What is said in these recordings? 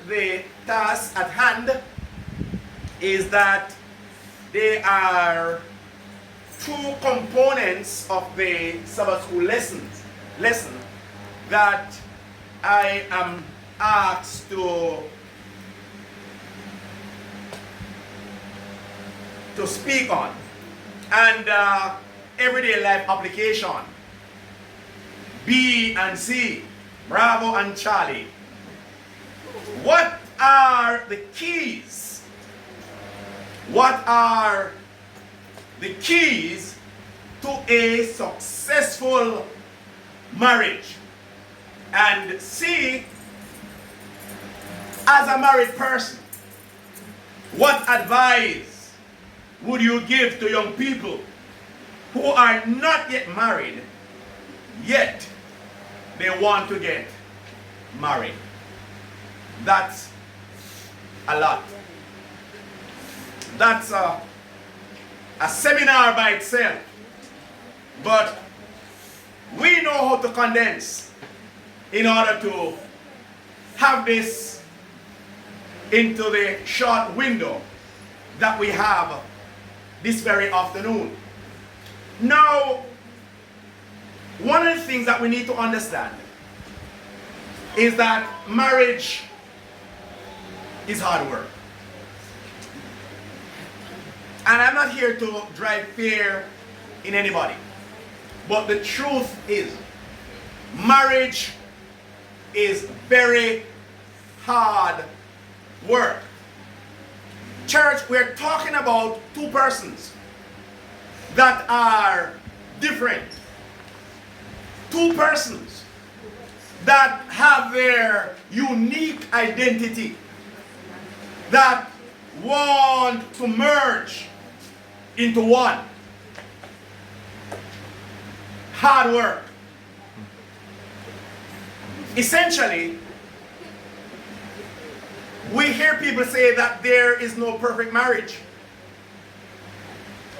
the task at hand is that there are two components of the Sabbath school lesson that I am asked to speak on, and everyday life application, B and C, Bravo and Charlie. What are the keys? What are the keys to a successful marriage? And C, as a married person, what advice would you give to young people who are not yet married, yet they want to get married? That's a lot. That's a seminar by itself. But we know how to condense in order to have this into the short window that we have this very afternoon. Now, one of the things that we need to understand is that marriage is hard work. And I'm not here to drive fear in anybody. But the truth is, marriage is very hard work. Church, we're talking about two persons that are different. Two persons that have their unique identity, that want to merge into one. Hard work. Essentially, we hear people say that there is no perfect marriage.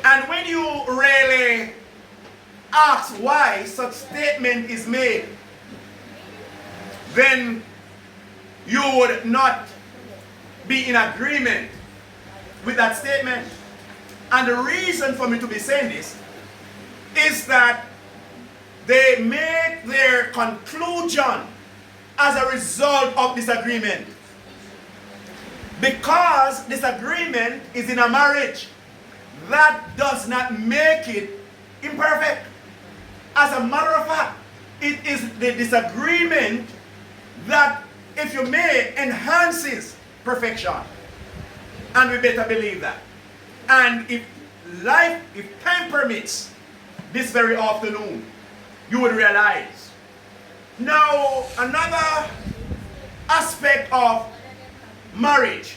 And when you really ask why such statement is made, then you would not be in agreement with that statement. And the reason for me to be saying this is that they make their conclusion as a result of disagreement. Because disagreement is in a marriage, that does not make it imperfect. As a matter of fact, it is the disagreement that, if you may, enhances perfection. And we better believe that. And if time permits, this very afternoon, you would realize. Now, another aspect of marriage.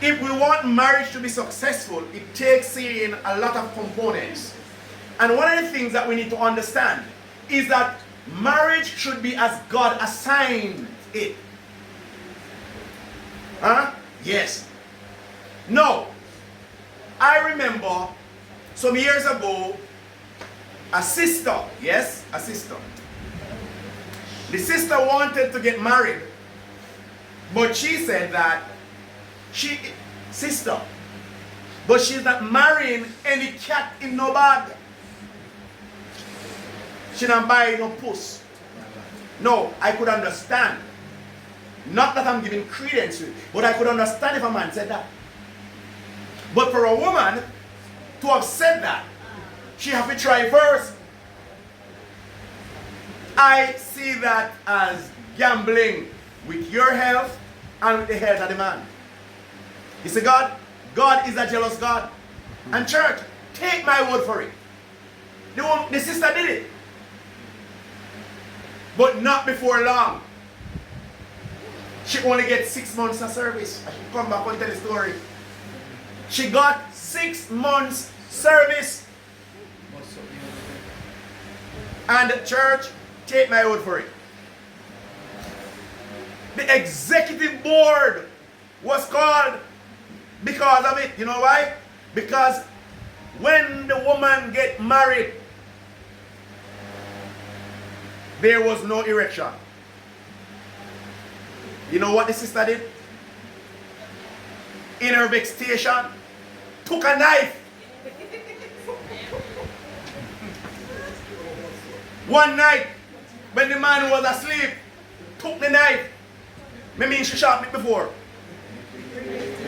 If we want marriage to be successful, it takes in a lot of components. And one of the things that we need to understand is that marriage should be as God assigned it. Huh? Yes. No. I remember some years ago, a sister, yes, a sister. The sister wanted to get married, but she said that but she's not marrying any cat in no bag. She not buying no puss. No, I could understand. Not that I'm giving credence to it, but I could understand if a man said that. But for a woman to have said that, she have to try first. I see that as gambling with your health and with the health of the man. You see, God is a jealous God. And church, take my word for it. The sister did it. But not before long. She only gets 6 months of service. I should come back and tell the story. She got 6 months service. And the church, take my word for it. The executive board was called because of it. You know why? Because when the woman get married, there was no erection. You know what the sister did? In her vexation, took a knife. One night, when the man was asleep, took the knife. I mean, she shot me before.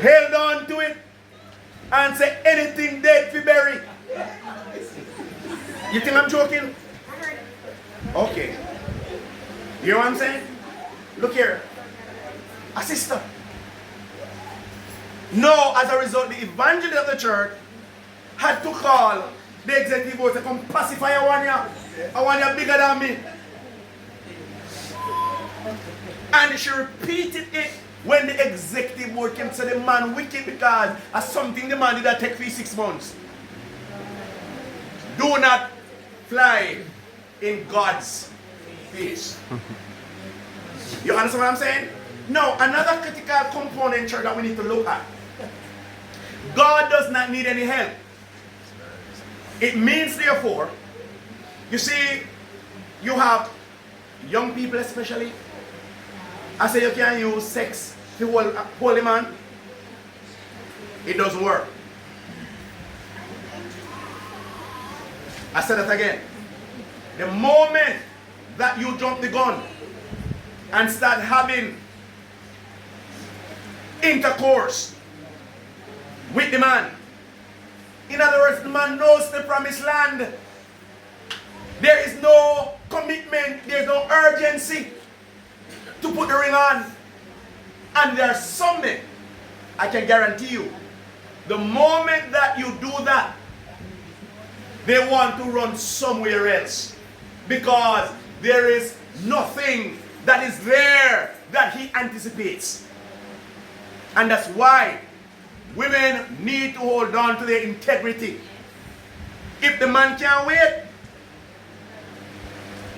Held on to it and said, anything dead fi bury. You think I'm joking? Okay. You know what I'm saying? Look here. A sister. No, as a result, the evangelist of the church had to call the executive board to come pacify a one year. A one year bigger than me. And she repeated it when the executive board came to say the man wicked because of something the man did that take 6 months. Do not fly in God's face. You understand what I'm saying? Now, another critical component, church, that we need to look at. God does not need any help. It means, therefore, you see, you have young people especially. I say you can use sex to hold a man. It doesn't work. I said it again. The moment that you jump the gun and start having intercourse with the man, in other words, the man knows the promised land. There is no commitment, there's no urgency to put the ring on. And there's something I can guarantee you. The moment that you do that, they want to run somewhere else. Because there is nothing that is there that he anticipates. And that's why women need to hold on to their integrity. If the man can't wait,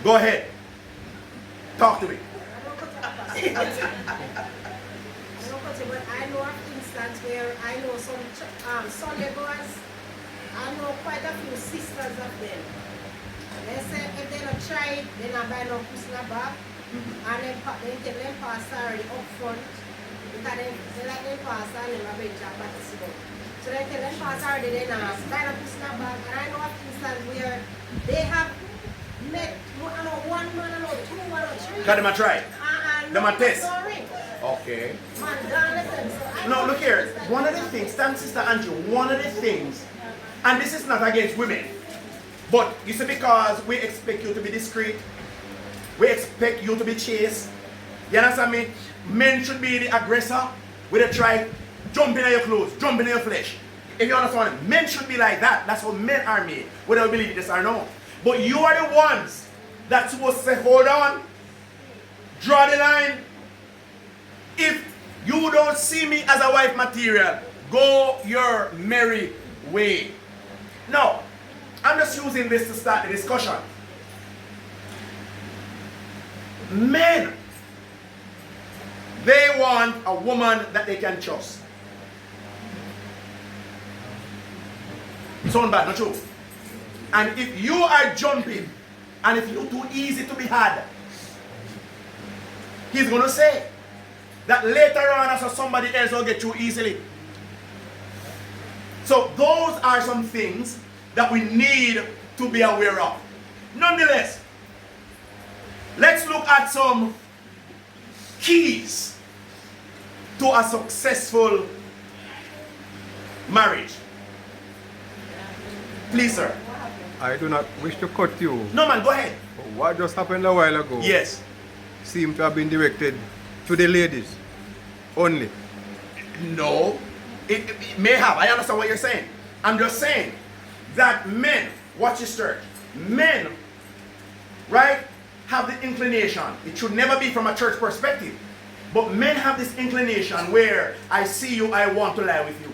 go ahead. Talk to me. But I know of instance where I know some Sunday goers, I know quite a few sisters of them. They say if they don't try it, they don't buy no pussy back. And then they tell them pastor up front. Because they like them pastor and they bring job back to see them. So they tell them pastor they don't buy no pussy back. And I know of instance where they have met one man, I know two, one or three. Got them a try. Them a test. Okay. No, look here. One of the things, thanks Sister Andrew, one of the things, and this is not against women, but you see, because we expect you to be discreet, we expect you to be chaste. You understand me? Men should be the aggressor with a try, jump in your clothes, jump in your flesh. If you understand, men should be like that. That's how men are made, whether you believe this or not. But you are the ones that's supposed to say, hold on, draw the line. If you don't see me as a wife material, go your merry way. Now, I'm just using this to start the discussion. Men, they want a woman that they can trust. Sound bad, not true? And if you are jumping, and if you're too easy to be had, he's going to say that later on as somebody else will get you easily. So those are some things that we need to be aware of. Nonetheless, let's look at some keys to a successful marriage. Please, sir. I do not wish to cut you. No, man, go ahead. What just happened a while ago Yes. seemed to have been directed to the ladies only. No, it may have. I understand what you're saying. I'm just saying that men, watch this church, men, right, have the inclination. It should never be from a church perspective. But men have this inclination where I see you, I want to lie with you.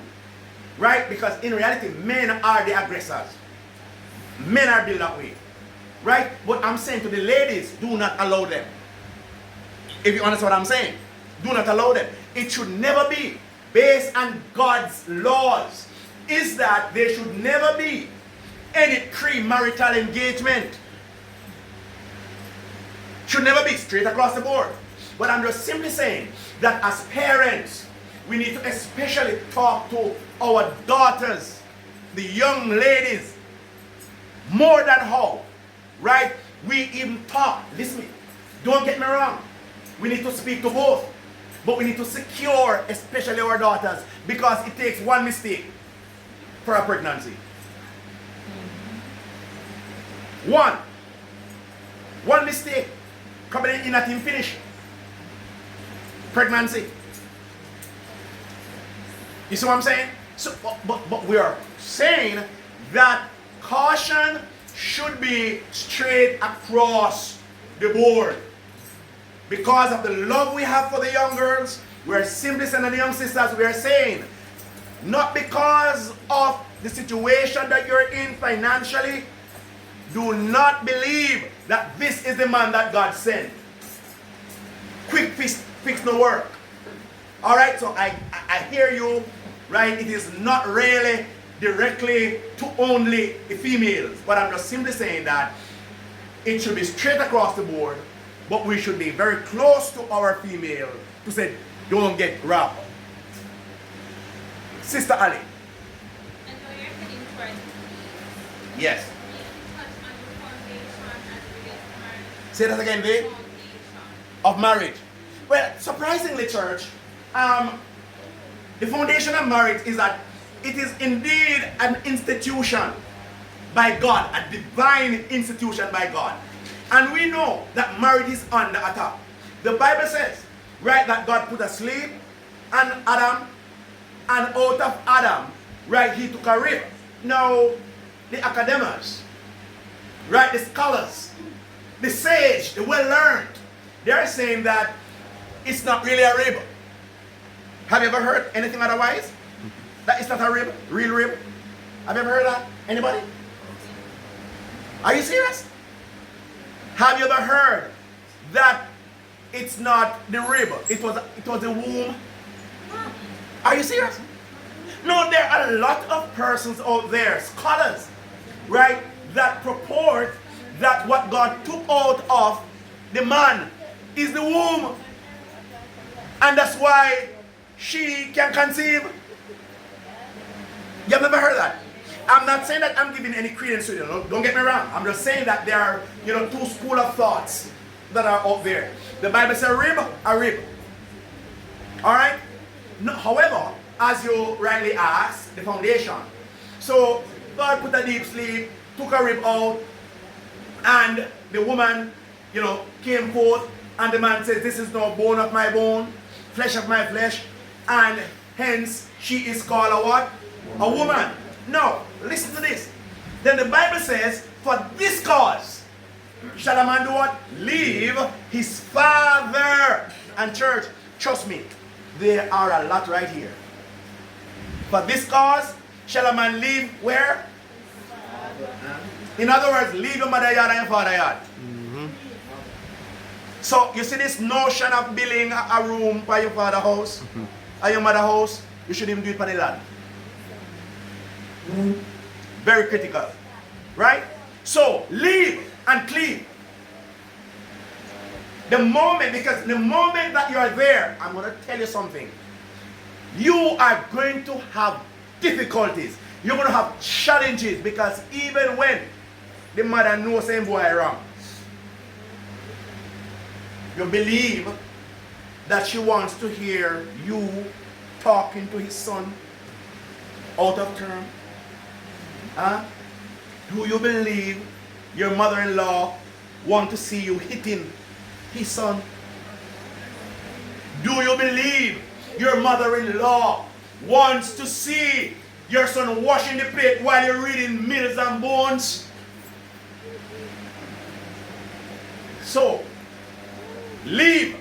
Right? Because in reality, men are the aggressors. Men are built that way. Right? But I'm saying to the ladies, do not allow them. If you understand what I'm saying, do not allow them. It should never be based on God's laws. Is that there should never be any premarital engagement. Should never be straight across the board. But I'm just simply saying that as parents, we need to especially talk to our daughters, the young ladies, more than how, right? We even talk. Listen, don't get me wrong. We need to speak to both. But we need to secure, especially our daughters, because it takes one mistake for a pregnancy. One mistake. Coming in at him finish. Pregnancy. You see what I'm saying? So, but we are saying that caution should be straight across the board. Because of the love we have for the young girls, we are simply saying, and the young sisters, we are saying, not because of the situation that you're in financially, do not believe that this is the man that God sent. Quick fix no work. All right, so I hear you, right? It is not really directly to only the females, but I'm just simply saying that it should be straight across the board, but we should be very close to our female to say, don't get robbed. Sister Ali. And now you're heading towards the Yes. touch on the foundation as it relates to marriage. Say that again, babe. Foundation. Of marriage. Well, surprisingly, church, the foundation of marriage is that it is indeed an institution by God, a divine institution by God. And we know that marriage is under attack. The Bible says, right, that God put a slave and Adam, and out of Adam, right, he took a rib. Now, the academics, right, the scholars, the sage, the well-learned, they're saying that it's not really a rib. Have you ever heard anything otherwise? That it's not a rib, real rib? Have you ever heard that? Anybody? Are you serious? Have you ever heard that it's not the rib, it was the womb? Are you serious? No, there are a lot of persons out there, scholars, right, that purport that what God took out of the man is the womb. And that's why she can conceive. You have never heard that? I'm not saying that I'm giving any credence to it. Don't get me wrong. I'm just saying that there are, two schools of thoughts that are out there. The Bible says rib, a rib. All right? No, however, as you rightly asked, the foundation. So God put a deep sleep, took a rib out, and the woman, came forth, and the man says, this is no bone of my bone, flesh of my flesh, and hence she is called a what? A woman. No, listen to this. Then the Bible says, for this cause shall a man do what? Leave his father. And church, trust me, there are a lot right here. For this cause shall a man leave where? In other words, leave your mother yard and your father yard. So you see this notion of building a room by your father's house or your mother's house, you should even do it for the land. Very critical. Right? So leave and cleave. Because the moment that you are there, I'm going to tell you something. You are going to have difficulties. You're going to have challenges, because even when the mother knows same boy wrong, you believe that she wants to hear you talking to his son out of term. Huh? Do you believe your mother-in-law wants to see you hitting his son? Do you believe your mother-in-law wants to see your son washing the plate while you're reading Mills and Bones? So, leave.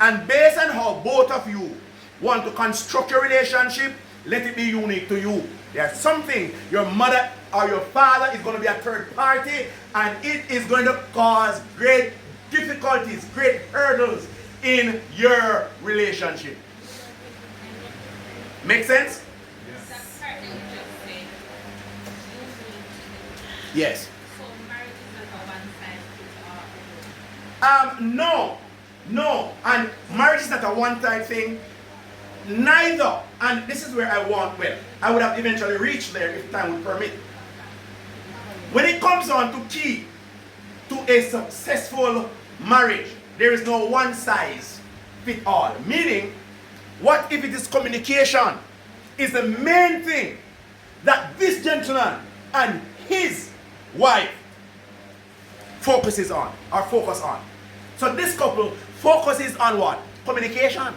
And based on how both of you want to construct your relationship, let it be unique to you. There's something your mother or your father is going to be a third party, and it is going to cause great difficulties, great hurdles in your relationship. Make sense? That part that you just said, Yes. so marriage is not a one-size-fits-all. No. not a one-time thing. Neither, and this is where I want, well, I would have eventually reached there if time would permit. When it comes on to key to a successful marriage, there is no one size fit all. Meaning, what if it is communication is the main thing that this gentleman and his wife focuses on or focus on. So this couple focuses on what? Communication.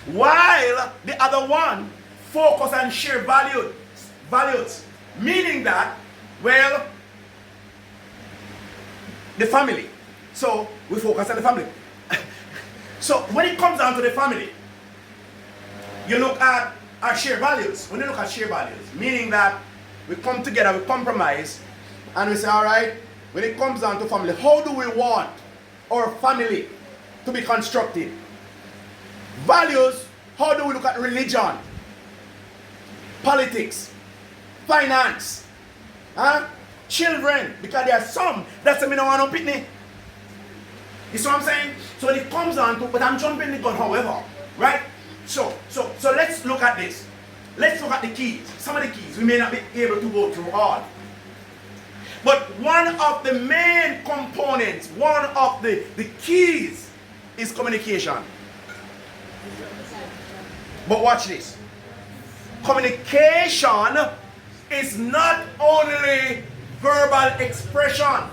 While the other one focus on shared values. Meaning that, well, the family. So we focus on the family. So when it comes down to the family, you look at our shared values. When you look at shared values, meaning that we come together, we compromise, and we say, all right, when it comes down to family, how do we want our family to be constructed? Values, how do we look at religion, politics, finance, children, because there are some that say me no want no pitney. You see what I'm saying? So when it comes down to, but I'm jumping the gun, however, right? So let's look at this. Let's look at the keys. Some of the keys we may not be able to go through all. But one of the main components, one of the keys is communication. But watch this. Communication is not only verbal expression.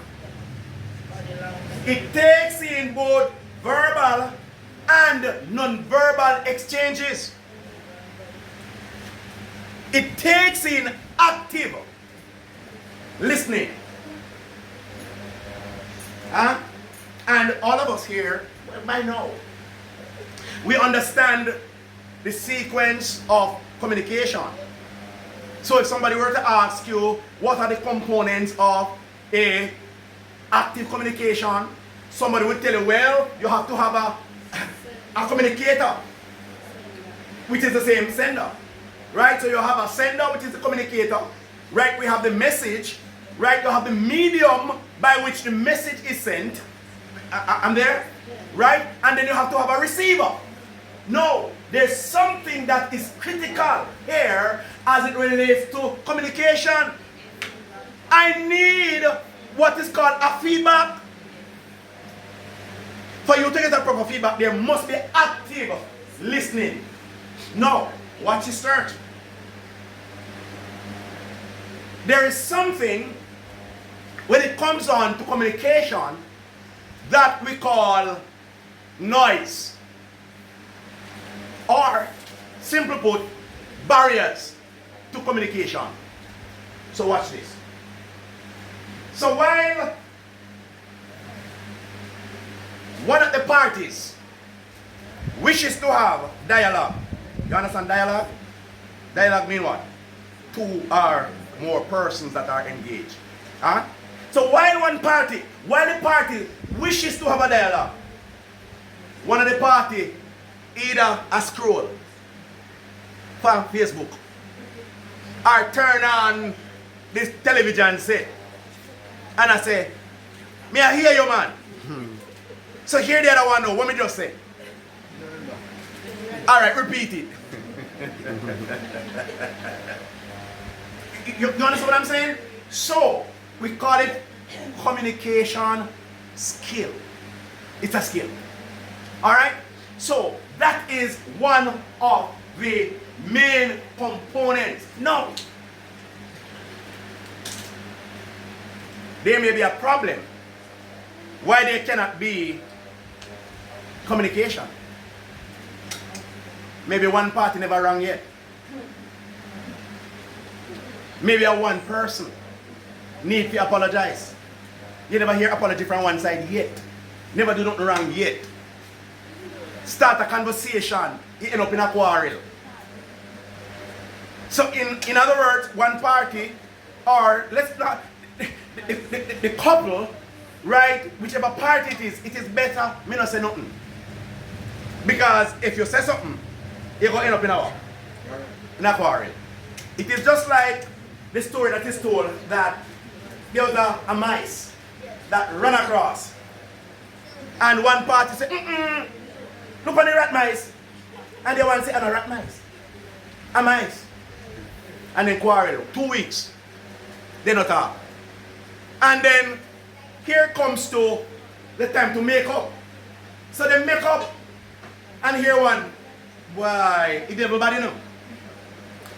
It takes in both verbal and non-verbal exchanges. It takes in active listening. And all of us here, well, by now, we understand the sequence of communication. So if somebody were to ask you, what are the components of a active communication? Somebody would tell you, well, you have to have a communicator, which is the same sender. Right? So you have a sender, which is the communicator. Right? We have the message. Right? You have the medium by which the message is sent. I'm there? Right? And then you have to have a receiver. No, there's something that is critical here as it relates to communication. I need what is called a feedback. For you to get a proper feedback, there must be active listening. Now, watch this search. There is something when it comes on to communication that we call noise, or simply put, barriers to communication. So watch this. So while one of the parties wishes to have dialogue, you understand dialogue? Dialogue mean what? Two or more persons that are engaged. So while the party wishes to have a dialogue, one of the party either a scroll from Facebook or turn on this television set and I say, may I hear you, man? So here the other one know, what me just say? Alright, repeat it. You understand what I'm saying? So, we call it communication skill. It's a skill. Alright? So, that is one of the main components. Now, there may be a problem why there cannot be communication. Maybe one party never rang yet. Maybe a one person need to apologize. You never hear apology from one side yet. Never do nothing wrong yet. Start a conversation, you end up in a quarrel. So in other words, one party, or let's not, the couple, right, whichever party it is better me not say nothing. Because if you say something, you're going to end up in a quarrel. It is just like the story that is told that there was a mice that ran across. And one party said, Look on the rat mice. And they want to say, I'm a rat mice. A mice. And then quarrel. 2 weeks. They not talk. And then here comes to the time to make up. So they make up. And here one. Why? It's everybody know.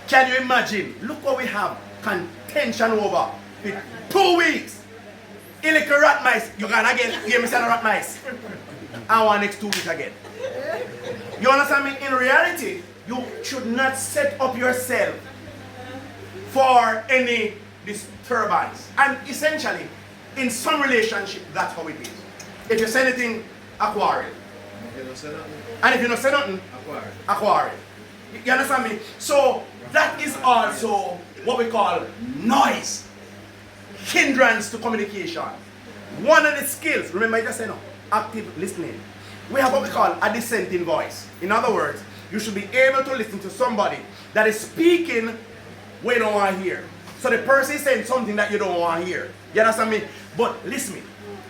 Can you imagine? Look what we have. Contention over. In 2 weeks. In like a rat mice. You gonna again give me some rat mice. I want next 2 weeks again. You understand me? In reality, you should not set up yourself for any disturbance. And essentially, in some relationship, that's how it is. If you say anything, a quarrel. And if you don't say nothing, a quarrel. You understand me? So that is also what we call noise. Hindrance to communication. One of the skills, remember I just said no, active listening. We have what we call a dissenting voice. In other words, you should be able to listen to somebody that is speaking when you don't want to hear. So the person is saying something that you don't want to hear. You understand me? But listen.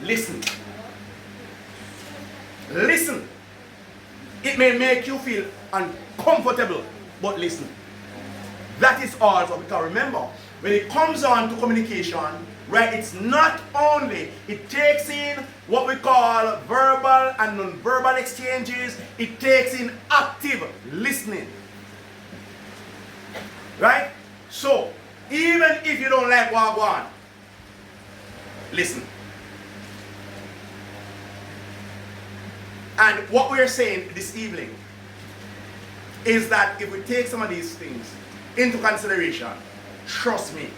Listen. Listen. It may make you feel uncomfortable, but listen. That is all. Because remember, when it comes on to communication, right, it's not only, it takes in what we call verbal and non-verbal exchanges, it takes in active listening. Right? So, even if you don't like what I want, listen. And what we're saying this evening is that if we take some of these things into consideration, trust me,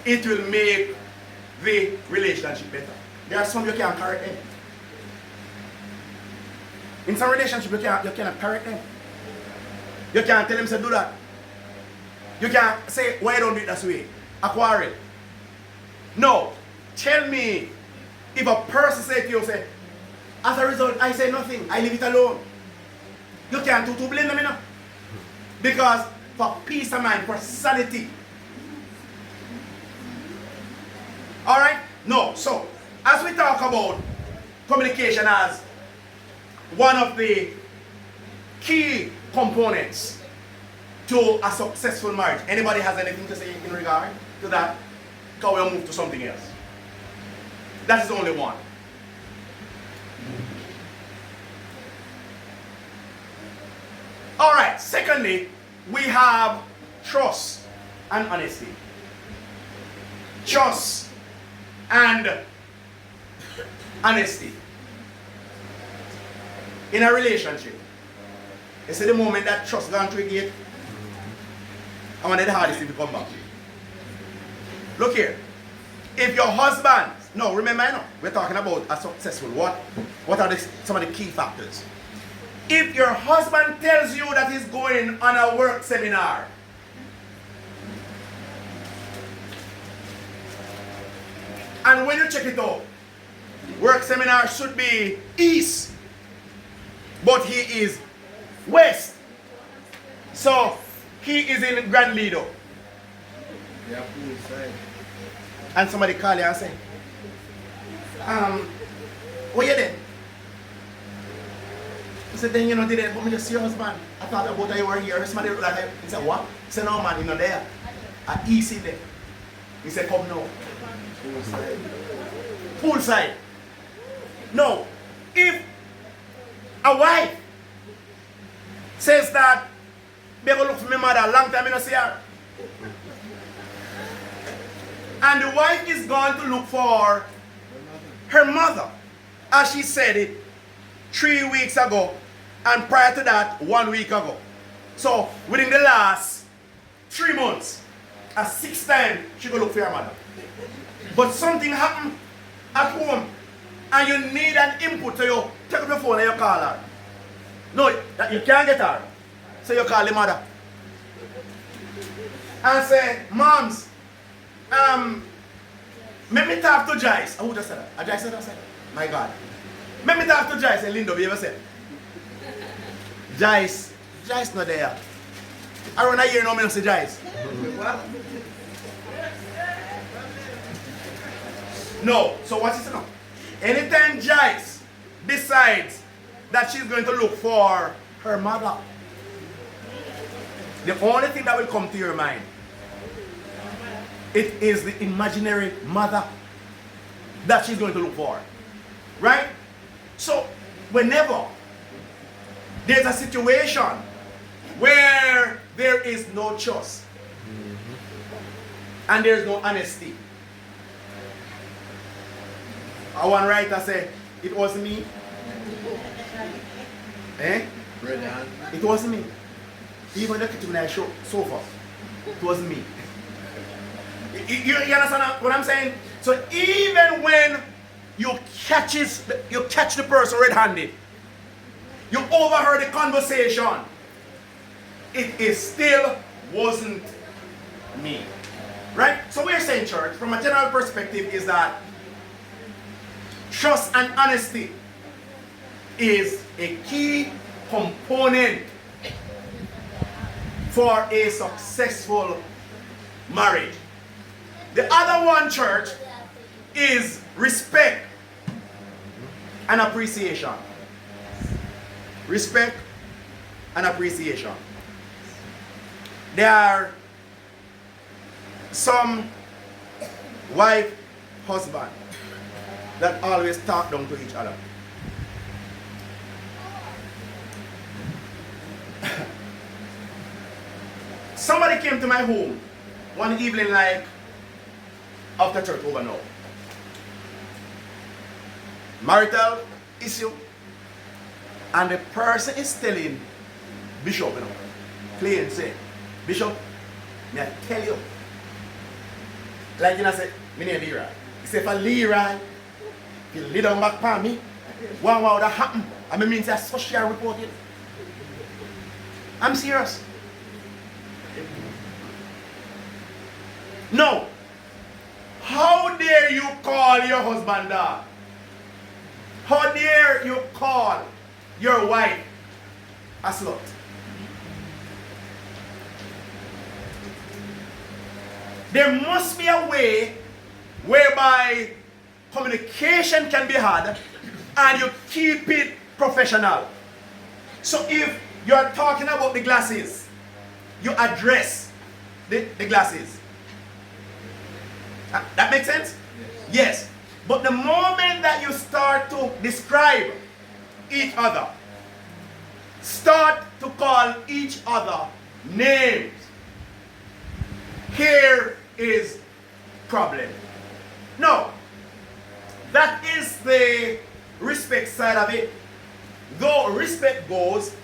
it will make the relationship better. There are some you can't correct them. In some relationship you cannot correct them. You can't tell them to do that. You can't say, why don't do it that way? A quarrel. No. Tell me if a person say to you, say, as a result, I say nothing. I leave it alone. You can't to blame them enough. Because for peace of mind, for sanity. Alright? No. So, as we talk about communication as one of the key components to a successful marriage. Anybody has anything to say in regard to that? Because we'll move to something else. That is only one. Alright, secondly, we have trust and honesty. Trust and honesty. In a relationship, you see the moment that trust gone through a gate, I want the hardest if you come back. Look here. If your husband, no, remember, I know, we're talking about a successful, what are some of the key factors? If your husband tells you that he's going on a work seminar, and when you check it out, work seminar should be east, but he is west. So he is in Grand Lido. Yeah, And somebody call you and say, where you then? He said, then you know, didn't put me to see your husband. I thought about you were here. Somebody looked like he said, what? He said, no man, you're not there. I easy there. He said, come now. Poolside. No. If a wife says that, they go look for my mother, long time I don't see her. And the wife is going to look for her mother, as she said it 3 weeks ago, and prior to that, 1 week ago. So within the last 3 months, a 6th time, she go look for her mother. But something happened at home, and you need an input, so you take up your phone and you call her. No, you can't get her. So you call the mother. And say, Moms, let me talk to Joyce. Who just said that? Joyce said that? My God. Let me talk to Joyce. And Lindo, you ever said? Joyce not there. Around a year now, I don't see Joyce. No. So what is it now? Anytime Joyce decides that she's going to look for her mother. The only thing that will come to your mind, it is the imaginary mother that she's going to look for. Right? So, whenever there's a situation where there is no trust and there's no honesty, one writer said, it wasn't me. Eh? It wasn't me. Even the kitchen I show sofa, it wasn't me. You understand what I'm saying? So even when you catch the person red-handed, you overheard the conversation, it is still wasn't me. Right? So we're saying, church, from a general perspective, is that trust and honesty is a key component for a successful marriage. The other one, church, is respect and appreciation. Respect and appreciation. There are some wife, husband that always talk down to each other. Somebody came to my home one evening, like after church over now. Marital issue. And the person is telling Bishop, plain say, Bishop, may I tell you, like I said, my name Leroy. He said, for Leroy, if you lay down back for me, what would have happened? I mean, it's a social reporting. I'm serious. No. How dare you call your husband that? How dare you call your wife a slut? There must be a way whereby communication can be had and you keep it professional. So if you're talking about the glasses, you address the glasses. That makes sense? Yes. But the moment that you start to describe each other, start to call each other names, here is problem. No. That is the respect side of it. Though respect goes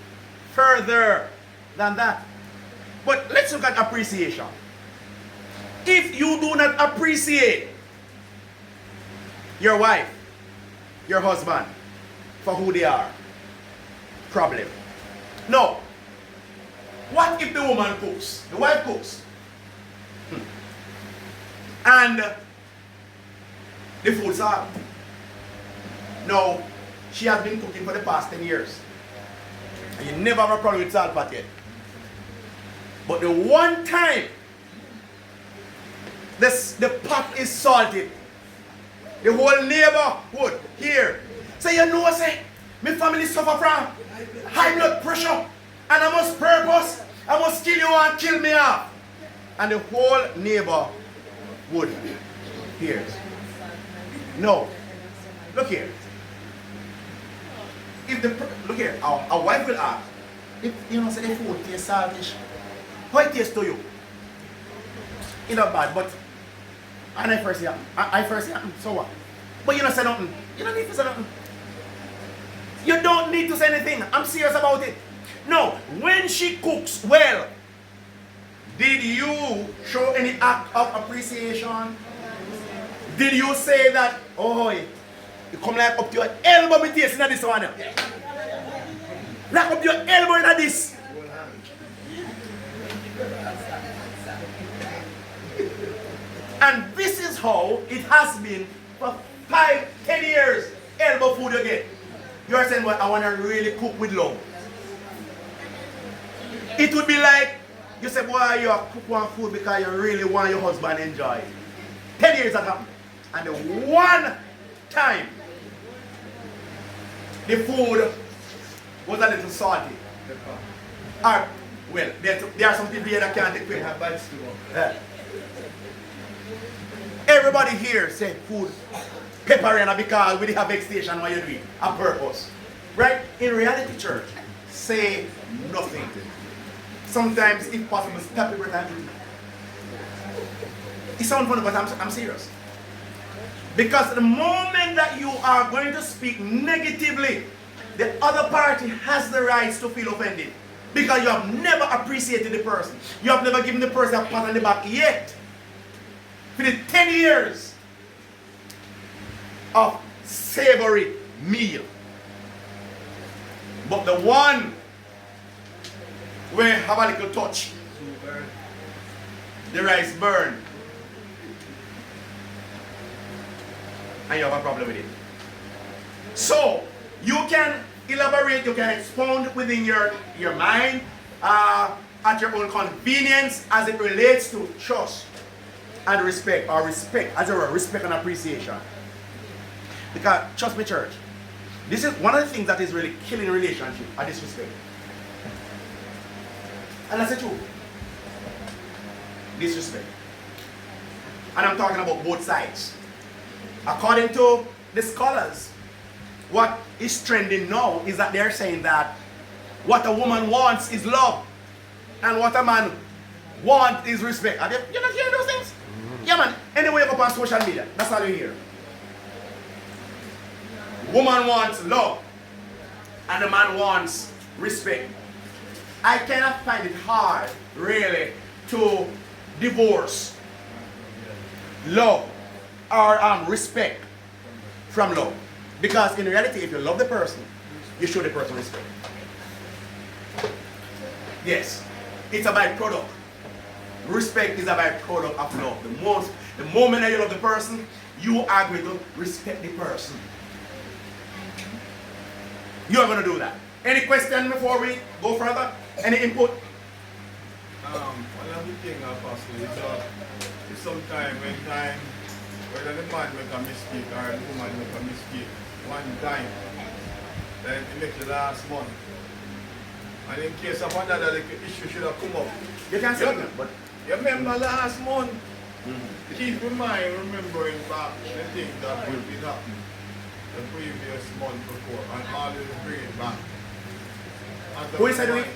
further than that. But let's look at appreciation. If you do not appreciate your wife, your husband, for who they are, problem. No. What if the woman cooks? The wife cooks. And the food's hot. No, she has been cooking for the past 10 years. And you never have a problem with salt pot yet. But the one time the pot is salted, the whole neighborhood here say, you know, say, my family suffer from high blood pressure, and I must purpose, I must kill you and kill me off. And the whole neighborhood hears. No. Look here. Look here, our wife will ask, if you know, say the food tastes saltish, how it tastes to you? It's not bad, but and I first say, so what? But you don't say nothing. You don't need to say nothing. You don't need to say anything. I'm serious about it. No, when she cooks well, did you show any act of appreciation? Did you say that, oh, you come like up to your elbow with this in this one? Like up to your elbow in this. And this is how it has been for 5, 10 years. Elbow food you get. You are saying, well, I want to really cook with love. It would be like, you say, boy, you cook one food because you really want your husband to enjoy it. 10 years that happened. And the one time the food was a little salty. Or, well, there are some people here that can't take We pepper. have bites to go. Yeah. Everybody here say food pepperina because we have station what you do it on purpose. Right? In reality, church, say nothing. Sometimes, if possible, stop every time you do it. It sounds funny, but I'm serious. Because the moment that you are going to speak negatively, the other party has the rights to feel offended. Because you have never appreciated the person. You have never given the person a pat on the back yet. For the 10 years of savory meal. But the one where have a little touch, the rice burn, and you have a problem with it. So, you can elaborate, you can expound within your mind at your own convenience as it relates to trust and respect, or respect, as it were, respect and appreciation. Because, trust me, church, this is one of the things that is really killing relationship, are disrespect. And that's the truth. Disrespect. And I'm talking about both sides. According to the scholars, what is trending now is that they're saying that what a woman wants is love, and what a man wants is respect. You're not hearing those things? Yeah, man. Anyway, you go up on social media, that's all you hear. Woman wants love, and the man wants respect. I cannot find it hard, really, to divorce love or respect from love. Because in reality, if you love the person, you show the person respect. Yes, it's a byproduct. Respect is a byproduct of love. The moment that you love the person, you are going to respect the person. You are going to do that. Any question before we go further? Any input? One of the things, Apostle, is that sometimes whether the man make a mistake or the woman make a mistake, one time, then it makes the last month. And in case of another issue should have come up. You can say it, but you remember last month? Keep in mind remembering back the things that did happen the previous month before and always bring it back. who is doing it?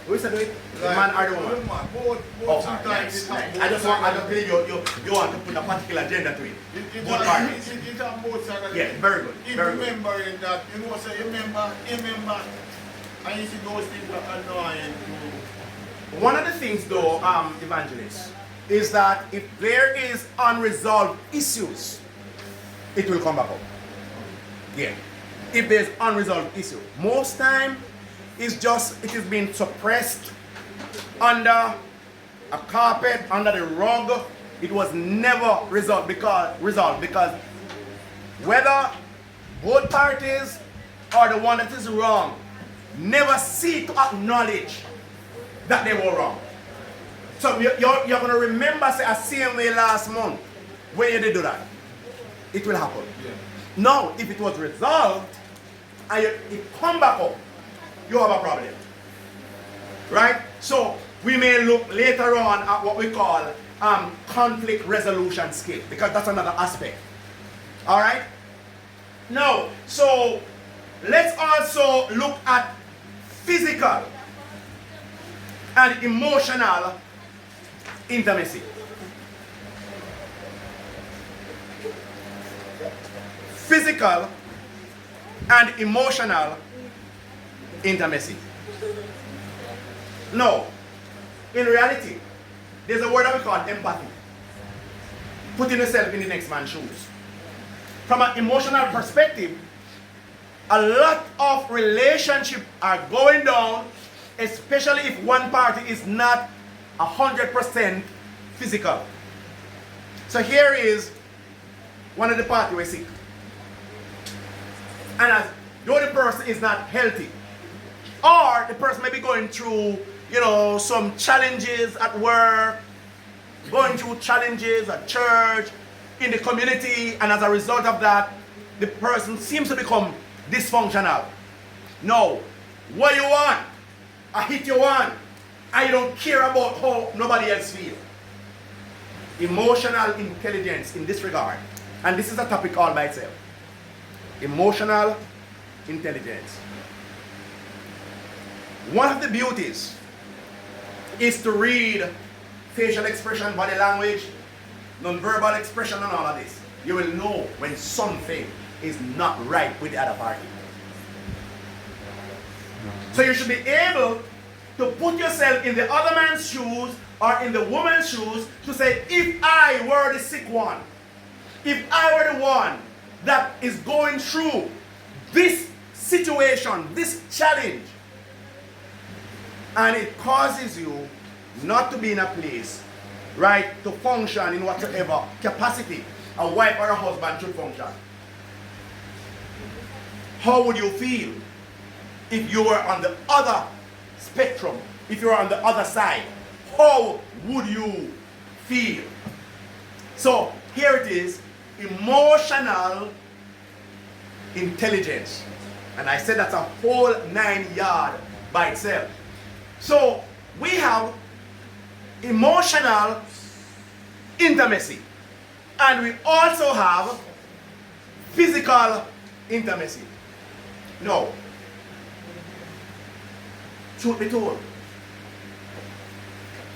Who is doing it? The man or the woman? Both Oh, sometimes nice, it nice. happens. I don't believe you want to put a particular agenda to it. Both parties. It on both sides of the Yeah, thing. very good. If Very good. remembering that, you know, say remember, and you see those things are annoying to One of the things though, evangelists, is that if there is unresolved issues, it will come back up. Yeah. If there's unresolved issue. Most time, it is being suppressed under a carpet, under the rug. It was never resolved because whether both parties or the one that is wrong never seek to acknowledge that they were wrong. So you're going to remember, say, a same way last month when you did do that. It will happen. yeah. Now, if it was resolved and it come back up, you have a problem. Right? So we may look later on at what we call conflict resolution skill, because that's another aspect. All right? Now, so let's also look at physical and emotional intimacy. Physical and emotional intimacy. No, in reality, there's a word that we call empathy. Putting yourself in the next man's shoes. From an emotional perspective, a lot of relationships are going down, especially if one party is not 100% physical. So here is one of the parties we're sick. And as though the person is not healthy, or the person may be going through, some challenges at work, going through challenges at church, in the community, and as a result of that, the person seems to become dysfunctional. No, what you want, I hit you want, I don't care about how nobody else feels. Emotional intelligence in this regard, and this is a topic all by itself. Emotional intelligence. One of the beauties is to read facial expression, body language, non-verbal expression, and all of this. You will know when something is not right with the other party. So you should be able to put yourself in the other man's shoes or in the woman's shoes to say, if I were the sick one, if I were the one that is going through this situation, this challenge, and it causes you not to be in a place, right, to function in whatever capacity a wife or a husband should function. How would you feel if you were on the other spectrum, if you were on the other side? How would you feel? So here it is, emotional intelligence. And I said that's a whole 9 yards by itself. So we have emotional intimacy. And we also have physical intimacy. No. Truth be told,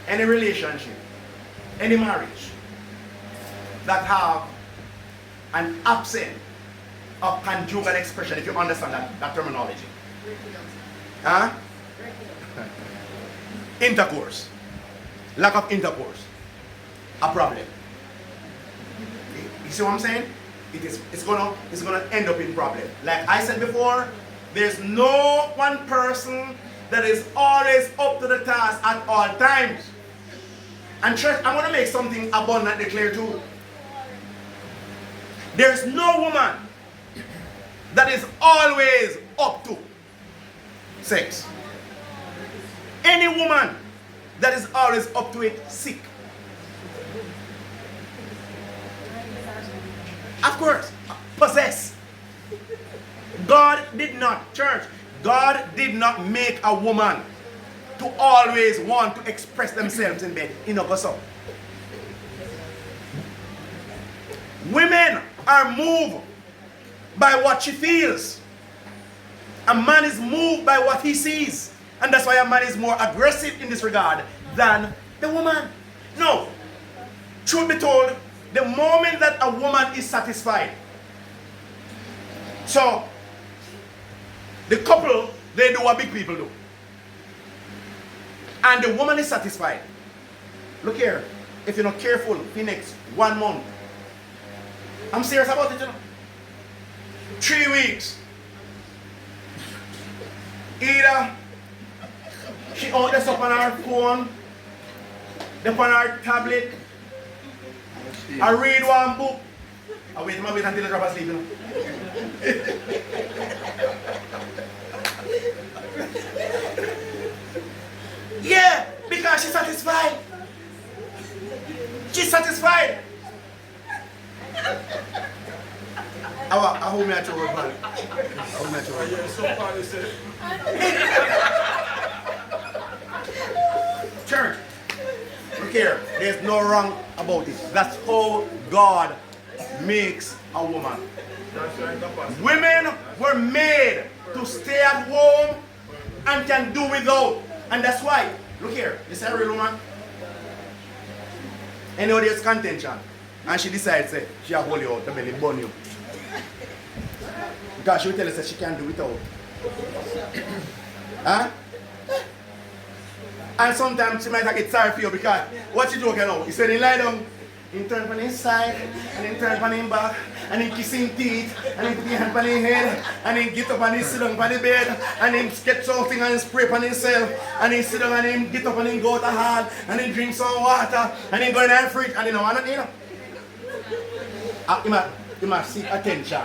any relationship, any marriage that have an absence of conjugal expression, if you understand that terminology. Huh? Intercourse. Lack of intercourse. A problem. You see what I'm saying? It's gonna end up in problem. Like I said before, there's no one person that is always up to the task at all times. And church, I want to make something abundantly clear too. There's no woman that is always up to sex. Any woman that is always up to it, sick. Of course, possess. God did not, church, God did not make a woman to always want to express themselves in bed. You know, so. Women are moved by what she feels. A man is moved by what he sees. And that's why a man is more aggressive in this regard than the woman. No. Truth be told, the moment that a woman is satisfied, so the couple, they do what big people do. And the woman is satisfied. Look here, if you're not careful, for next 1 month, I'm serious about it, you know. 3 weeks. Either she out this up on her phone, up on her tablet, I read one book. I wait until I drop asleep, you know. Yeah, because she's satisfied. She's satisfied. I hold me at your word, man. I hold me at your word. Yeah, so far they said. Church, look here. There's no wrong about it. That's how God makes a woman. That's right, Papa. Women were made to stay at home and can do without. And that's why, look here, this is a real woman. Anybody has contention, and she decides that she will hold you out, the belly burn you. Because she will tell us that she can't do without. Huh? And sometimes she might get sorry for you because what you do, you know, he said he lie down, he turn on his side, and he turn on his back, and he kiss his teeth, and he put his hand on his head, and he get up and he sit down on the bed, and he sketch something and he spray on himself, and he sit down and he get up and he go to hard, and he drink some water, and he go in the fridge, and you know, he must seek attention.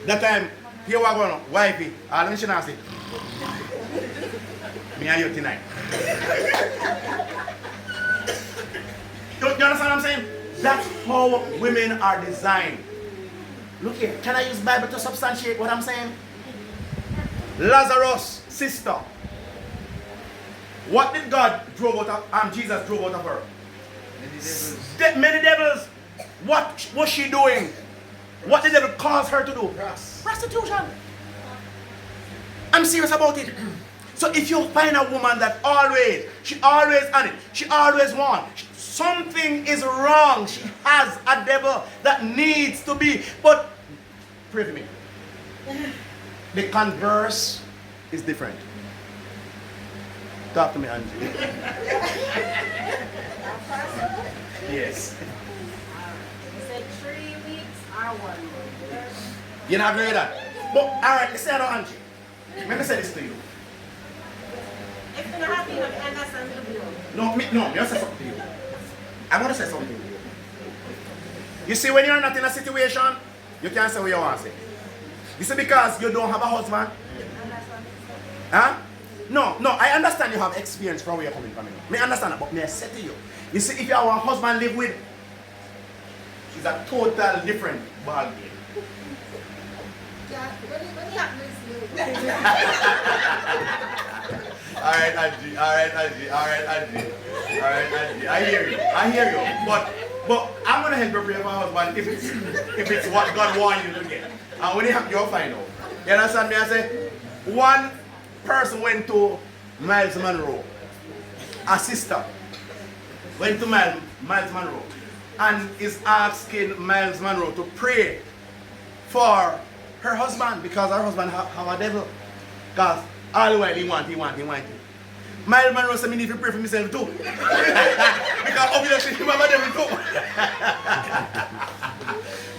That time, here we go, wifey, all them she not say, me and you tonight. You understand what I'm saying? That's how women are designed. Look here, can I use Bible to substantiate what I'm saying? Lazarus sister. What did God drove out of, Jesus drove out of her? Many devils. What was she doing? What did the devil cause her to do? Prostitution. I'm serious about it. So if you find a woman that she always on it, she always wants, something is wrong. She has a devil that needs to be. But pray for me. The converse is different. Talk to me, Angie. Yes. You said 3 weeks or 1 month. You're not agree with that? But alright, listen to Angie. Let me say this to you. If you're not happy, you understand the view. No, me want to say something to you. I want to say something to you. You see, when you're not in a situation, you can't say what you want to say. You see, because you don't have a husband. Huh? No, I understand you have experience from where you're coming from. I understand that, but may I say to you, you see, if you have a husband live with, it's a total different ball game. Alright, Angie. I hear you. But I'm gonna help you pray for a husband if it's what God wants you to get. And when you'll find out. You understand me? I say, one person went to Miles Monroe. A sister went to Miles Monroe and is asking Miles Monroe to pray for her husband because her husband have a devil. Because all the while he want it. Miles Monroe said, I need to pray for myself too. Because obviously he have a devil too.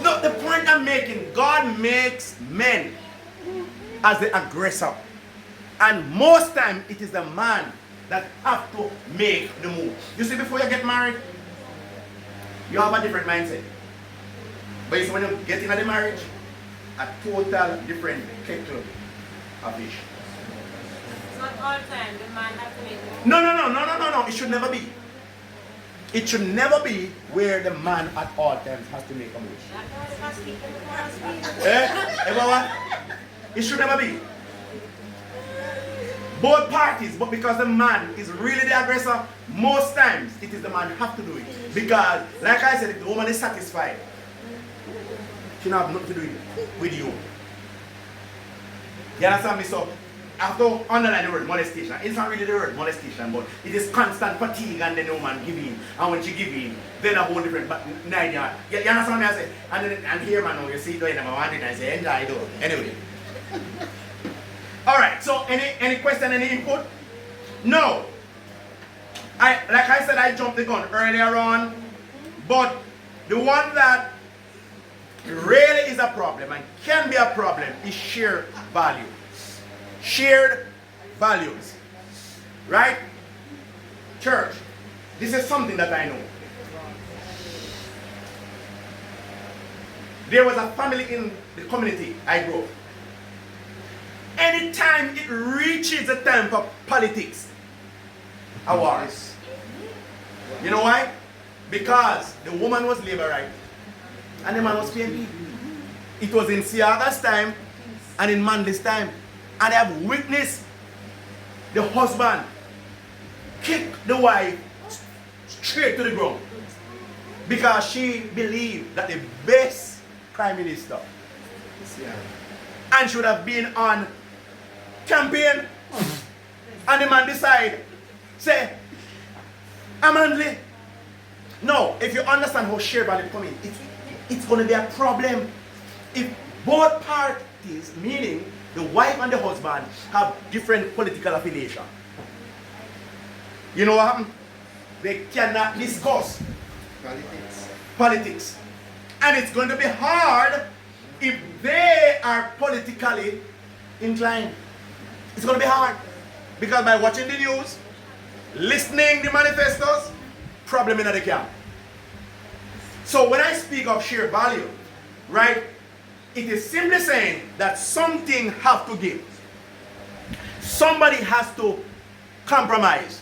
No, the point I'm making, God makes men as the aggressor. And most time it is the man that have to make the move. You see, before you get married, you have a different mindset. But you see, when you get into the marriage, a total different kettle of fish. It's not all time the man has to make the move. No. It should never be. It should never be where the man at all times has to make a move. Everyone? It should never be. Both parties, but because the man is really the aggressor, most times it is the man who have to do it. Because, like I said, if the woman is satisfied, she don't have nothing to do with you. You understand me? So, I have to underline the word molestation. It's not really the word molestation, but it is constant fatigue and then the woman giving. And when she giving, then a whole different idea. You understand me? I say, and here, man, you see it when I'm wanting, I say, enjoy though. Anyway. Alright, so any question, any input? No. Like I said, I jumped the gun earlier on, but the one that really is a problem and can be a problem is shared value. Shared values. Right? Church, this is something that I know. There was a family in the community I grew up. Anytime it reaches the time for politics, a war. You know why? Because the woman was labor right and the man was PNP. It was in Siaga's time and in Manley's time. And I have witnessed the husband kick the wife straight to the ground because she believed that the best prime minister and should have been on campaign, and the man decide, say, I'm Manley. No, if you understand how share value come in, it's going to be a problem if both parties, meaning the wife and the husband, have different political affiliation. You know what happened? They cannot discuss politics. And it's going to be hard if they are politically inclined. It's going to be hard. Because by watching the news, listening the manifestos, problem in the camp. So when I speak of share value, right, it is simply saying that something have to give. Somebody has to compromise.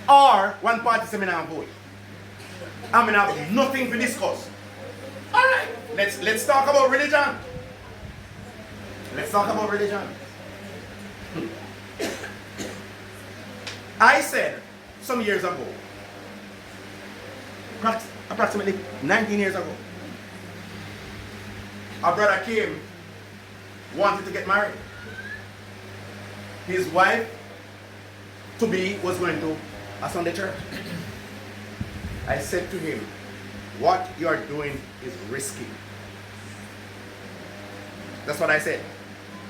Or one party say, I vote. I mean, I have nothing to discuss. Alright, let's talk about religion. Let's talk about religion. I said some years ago, approximately 19 years ago, a brother came, wanted to get married. His wife to be was going to a Sunday church. I said to him, what you are doing is risky. That's what I said.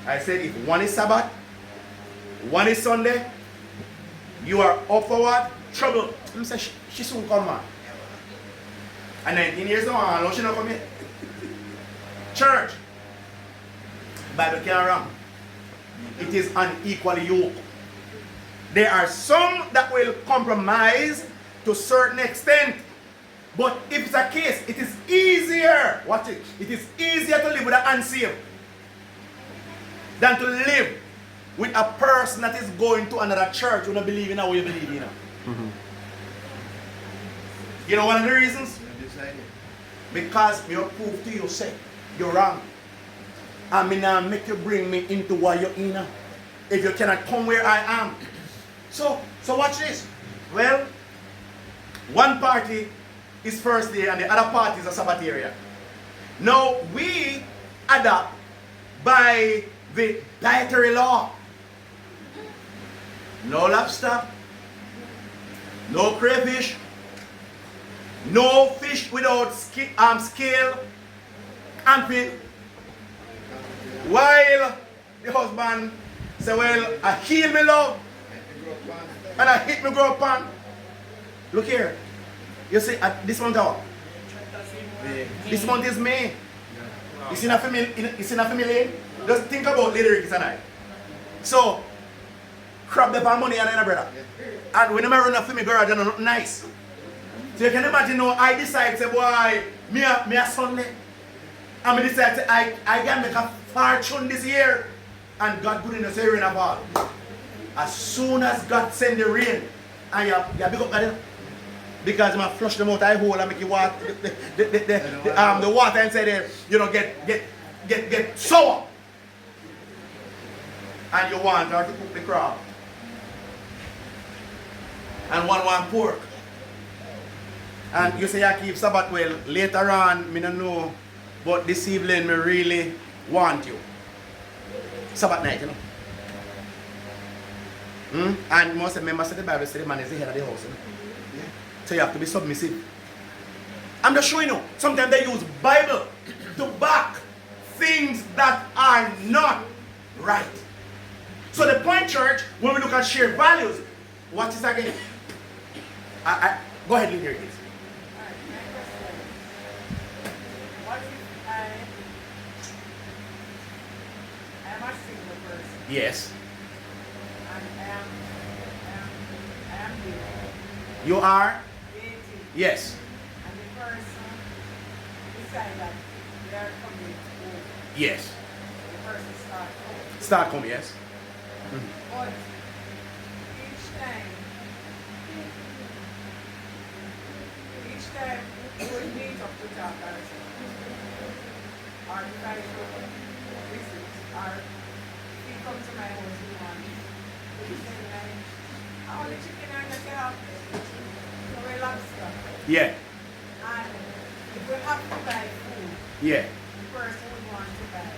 I said if one is Sabbath, one is Sunday, you are up for what? Trouble. I said, she soon come, man. And 19 years now, she not come here. Church. Bible can't wrong. It is unequally yoked. There are some that will compromise to a certain extent. But if it's a case, it is easier. Watch it. It is easier to live with an unsaved than to live with a person that is going to another church who don't believe in how you believe in. You know one of the reasons? Because me will prove to you, say, you're wrong. And me now make you bring me into what you're in. If you cannot come where I am. So watch this. Well, one party is first day and the other party is a Sabbatarian. Now we adapt by the dietary law. No lobster, no crayfish, no fish without scale and fin. While the husband say, well, I heal me love and I hit me grow pan. Look here. You see, this month out. This month is May. It's in a family. Just think about Leroy Ricketts and I. So, crap the money and then brother. And when I run up for me garage, and not nice. So you can imagine now I decide say, boy, me a Sunday. And I decide say, I can make a fortune this year. And God put in the rain of all. As soon as God send the rain, and you big up God. Because I flush them out I hole and make you water the water inside there, you know, get sour. And you want her to cook the crab. And one want pork. And you say I keep Sabbath well, later on, me don't know, but this evening me really want you. Sabbath night, you know. And most members of the Bible say the man is the head of the house, you know? So you have to be submissive. I'm just showing you, sometimes they use Bible to back things that are not right. So the point, church, when we look at shared values, watch this again. Go ahead, Leroy Ricketts. What if I'm a single person Yes. and I am dating, You are? Yes. and the person decide that they are coming home, Yes. the person start home. Start coming, yes. But each time we will meet up with our person, or if I go visit, or if he comes to my house in the morning, he say, I want the chicken and the cow, so we lobster. Yeah. And if we have to buy food, Yeah. the person would want to buy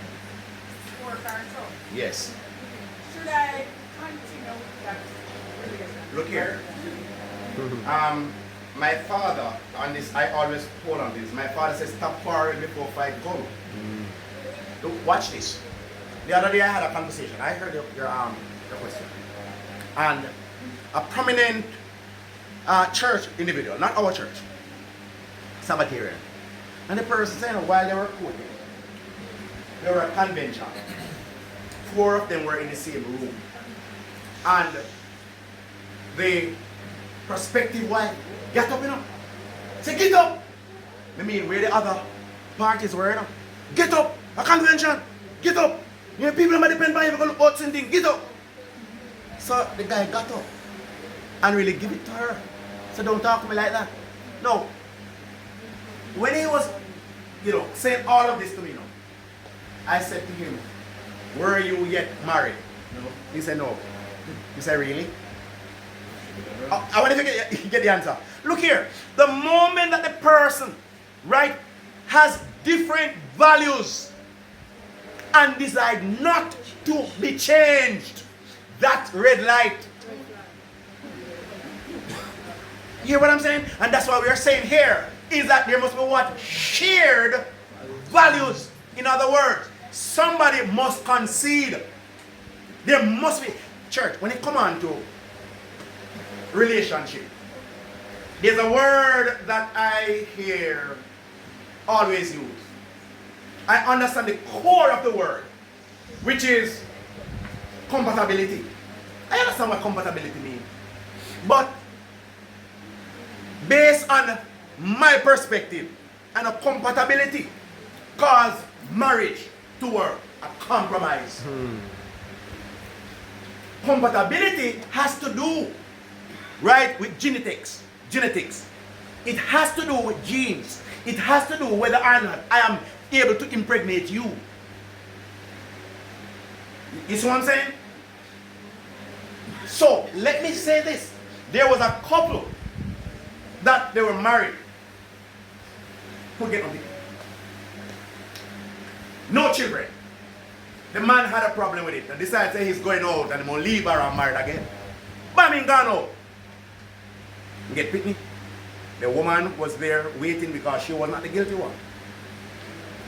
pork or so. Yes. Should I continue with that relationship? Look here. My father, on this, I always hold on this. My father says, stop quarreling before fight come. Look, watch this. The other day I had a conversation. I heard your question. And a prominent church individual, not our church, Sabbatarian. And the person said, while they were quoting, there were a convention. 4 of them were in the same room. And the prospective wife get up, you know. Say, get up. I mean, where the other parties were, you know. Get up. A convention. Get up. You know, people might depend on you going to look out something. Get up. So the guy got up and really give it to her. So don't talk to me like that. No. When he was, you know, saying all of this to me, you know, I said to him, were you yet married? No. He said, no. He said, really? I want you to get the answer. Look here. The moment that the person, right, has different values and decide not to be changed, that red light. You hear what I'm saying? And that's what we are saying here, is that there must be what? Shared values. In other words, somebody must concede. There must be. Church, when it comes on to relationship, there's a word that I hear always used. I understand the core of the word, which is compatibility. I understand what compatibility means. But based on my perspective, and a compatibility cause marriage to work, a compromise. Compatibility has to do, right, with genetics. It has to do with genes. It has to do whether or not I am able to impregnate you. You see what I'm saying? So, let me say this. There was a couple that they were married. Who get on it? No children. The man had a problem with it and decided to say he's going out and he's going to leave her and married again. But I mean, gone out. You get picnic? The woman was there waiting because she was not the guilty one.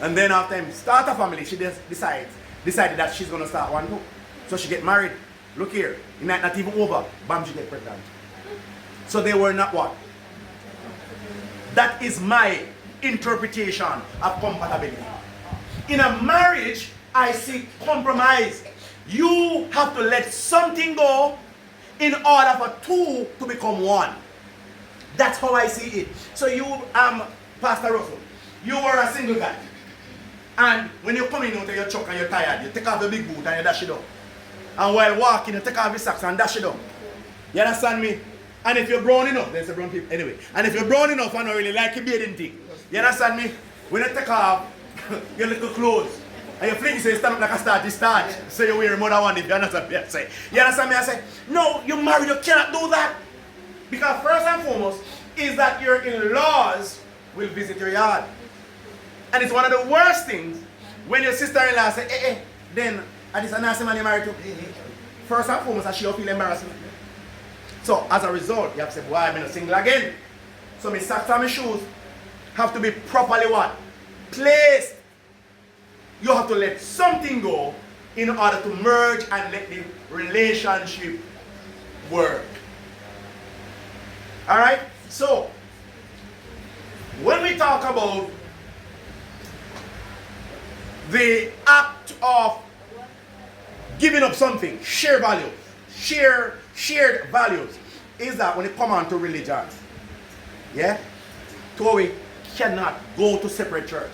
And then after him start a family, she just decided that she's going to start one too. So she get married. Look here, the night not even over, bam, she get pregnant. So they were not what? That is my interpretation of compatibility. In a marriage, I see compromise. You have to let something go in order for two to become one. That's how I see it. So you, Pastor Russell, you were a single guy. And when you come in out of your truck and you're tired, you take off the big boot and you dash it up. And while walking, you take off your socks and dash it up. You understand me? And if you're brown enough, there's a brown people anyway. And if you're brown enough and don't really like your bathing thing, you understand me? When you take off your little clothes and you fling, so you stand up like a start, so you wear more than one if you understand me. I say, you understand me? I say, no, you're married, you cannot do that. Because first and foremost is that your in-laws will visit your yard. And it's one of the worst things when your sister-in-law say, then I just a nasty man you married to. First and foremost, she'll feel embarrassment. So as a result, you have to say, why I'm not single again? So my socks and my shoes have to be properly what? Placed. You have to let something go in order to merge and let the relationship work. Alright? So, when we talk about the act of giving up something, shared values, shared values, is that when it comes on to religion, yeah, Toby cannot go to separate church.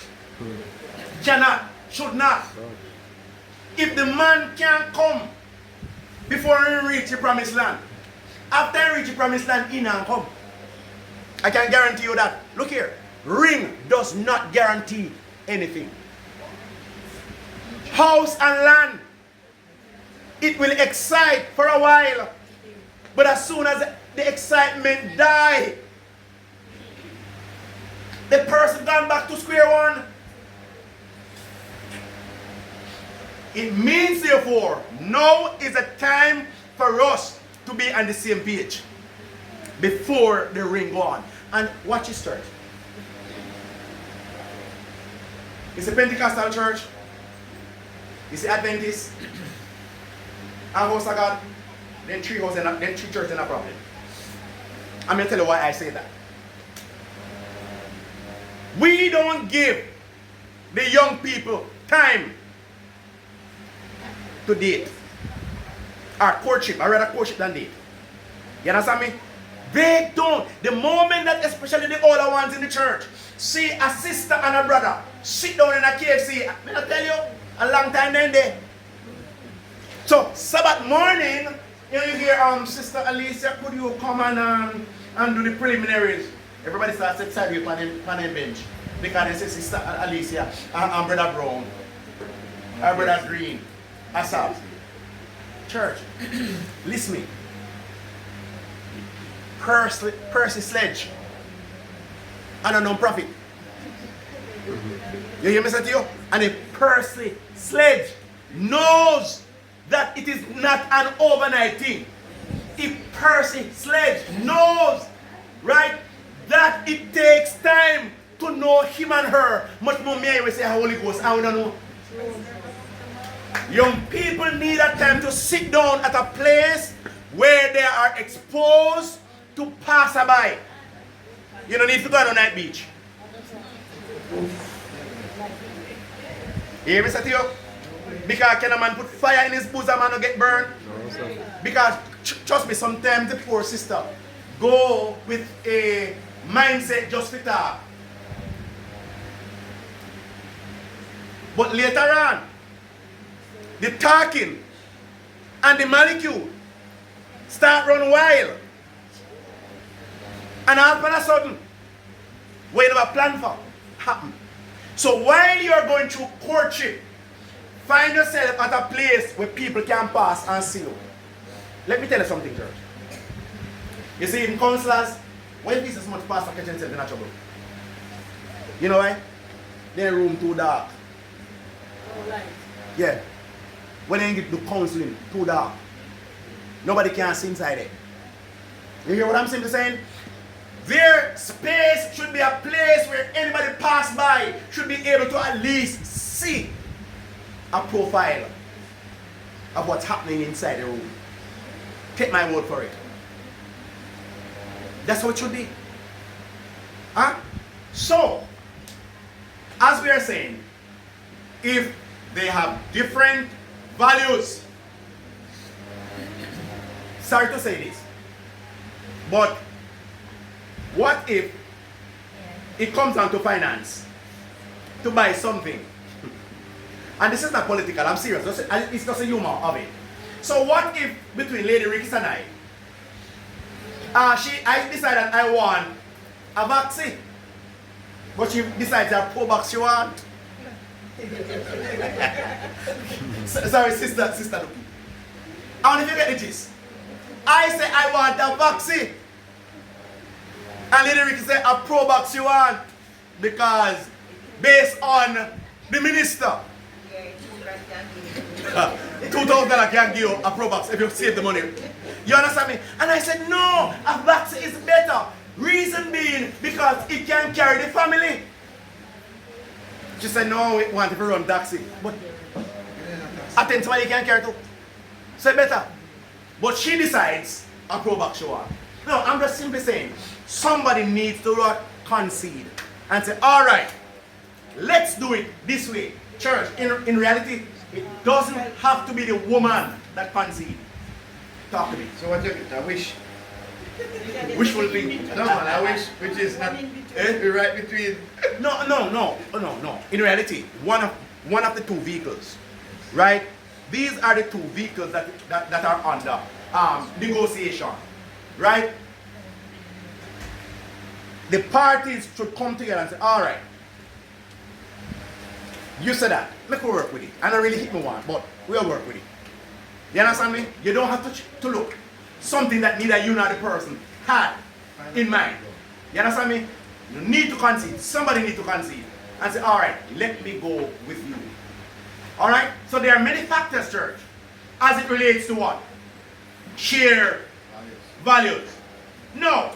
Cannot, should not. If the man can't come before he reach the promised land, after he reach the promised land, he can't come. I can guarantee you that. Look here, ring does not guarantee anything. House and land, it will excite for a while, but as soon as the excitement dies, the person gone back to square one. It means therefore, now is a time for us to be on the same page before the ring go on. And watch this church. It's a Pentecostal church. It's the Adventist. And house of God. Then three churches in a problem. I'm going to tell you why I say that. We don't give the young people time to date. Or courtship. I rather courtship than date. You understand me? They don't. The moment that especially the older ones in the church see a sister and a brother sit down in a KFC, I tell you, a long time then there. So Sabbath morning, you hear Sister Alicia, could you come and do the preliminaries? Everybody starts to side you on the bench. Because they say Sister Alicia and Brother Brown, and Brother Green, Asap. Church, listen me. Percy Sledge and a non-profit. You hear me say to you? And a Percy Sledge knows that it is not an overnight thing. If Percy Sledge knows, right, that it takes time to know him and her, much more me we say Holy Ghost, I don't know. Young people need a time to sit down at a place where they are exposed to passerby. You don't need to go on a night beach. You hear me say to you? Because can a man put fire in his bosom and not get burned? No, because trust me, sometimes the poor sister go with a mindset just for talk. But later on, the talking and the molecule start run wild. And all of a sudden, what you never planned for happen. So while you're going through courtship, find yourself at a place where people can pass and see you. Let me tell you something, church. You see, in counselors, when this is much pastor catch themselves in trouble. You know why? Their room too dark. Oh, right. Yeah. When they get do counseling, too dark. Nobody can see inside it. You hear what I'm simply saying? Their space should be a place where anybody pass by should be able to at least see a profile of what's happening inside the room. Take my word for it. That's what it should be. Huh? So, as we are saying, if they have different values, sorry to say this, but what if it comes down to finance, to buy something? And this is not political, I'm serious, it's just a humor of it. So what if between Lady Ricketts and I decided I want a vaccine, but she decides a pro-box she want? Sorry, sister Lucky. I want if you get the gist. I say I want a vaccine. And Lady Ricketts say a pro-box you want because based on the minister. $2,000 can give you a pro-box if you save the money. You understand me? And I said no, a vaccine is better. Reason being because it can carry the family. She said no, we want to run taxi. But attend somebody you can carry too. So better. But she decides a pro-box she want. No, I'm just simply saying somebody needs to concede and say, all right, let's do it this way. Church, in reality, it doesn't have to be the woman that concedes. Talk to me. So what you I wish? Wishful thinking. No man, I wish which is not be right between. No. In reality, one of the two vehicles, right? These are the two vehicles that are under negotiation, right? The parties should come together and say, all right, you said that, let's go work with it. I don't really hit me one, but we'll work with it. You understand me? You don't have to look something that neither you nor the person had in mind. You understand me? You need to concede. Somebody need to concede and say, all right, let me go with you. All right? So there are many factors, church, as it relates to what? Share values. No.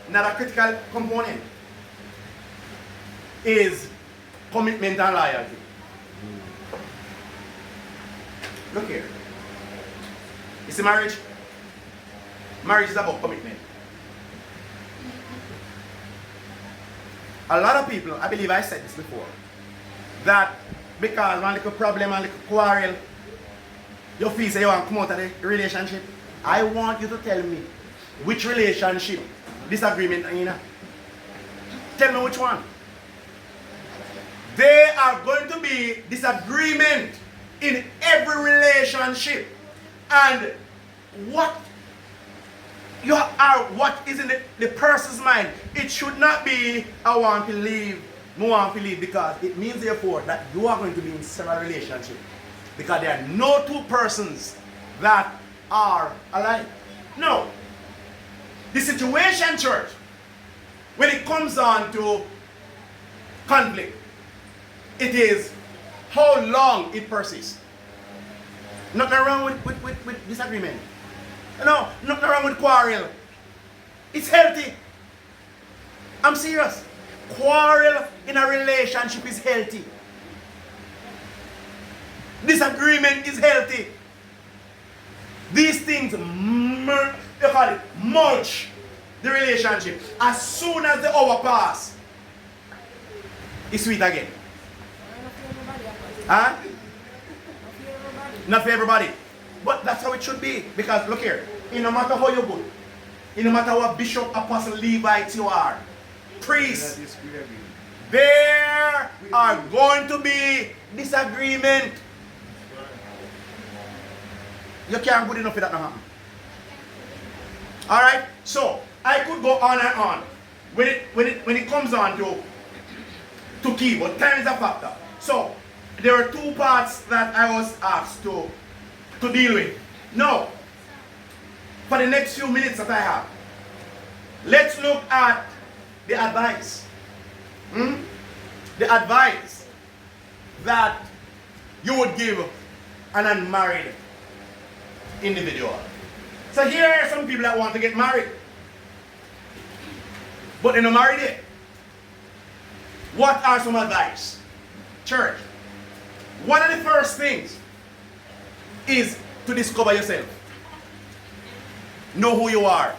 Another critical component is commitment and loyalty. Look here. You see marriage? Marriage is about commitment. A lot of people, I believe I said this before, that because one little problem, one little quarrel, you feel say you want to come out of the relationship. I want you to tell me which relationship disagreement are in. Tell me which one. There are going to be disagreement in every relationship. And what is in the person's mind, it should not be I want to leave, I want to leave, because it means therefore that you are going to be in several relationships. Because there are no two persons that are alike. No. The situation, church, when it comes on to conflict, it is how long it persists. Nothing wrong with disagreement. No, nothing wrong with quarrel. It's healthy. I'm serious. Quarrel in a relationship is healthy. Disagreement is healthy. These things, they call it mulch the relationship. As soon as the hour pass, it's sweet again. Huh? Not for everybody. But that's how it should be. Because look here, no matter how you good, no matter what bishop, apostle, Levites you are, priests, there are going to be disagreement. You can't good enough for that to happen. Alright? So I could go on and on. When it comes on to key, but time is a factor. So there are two parts that I was asked to deal with. Now, for the next few minutes that I have, let's look at the advice. The advice that you would give an unmarried individual. So here are some people that want to get married, but they're not married yet. What are some advice? Church, one of the first things is to discover yourself. Know who you are.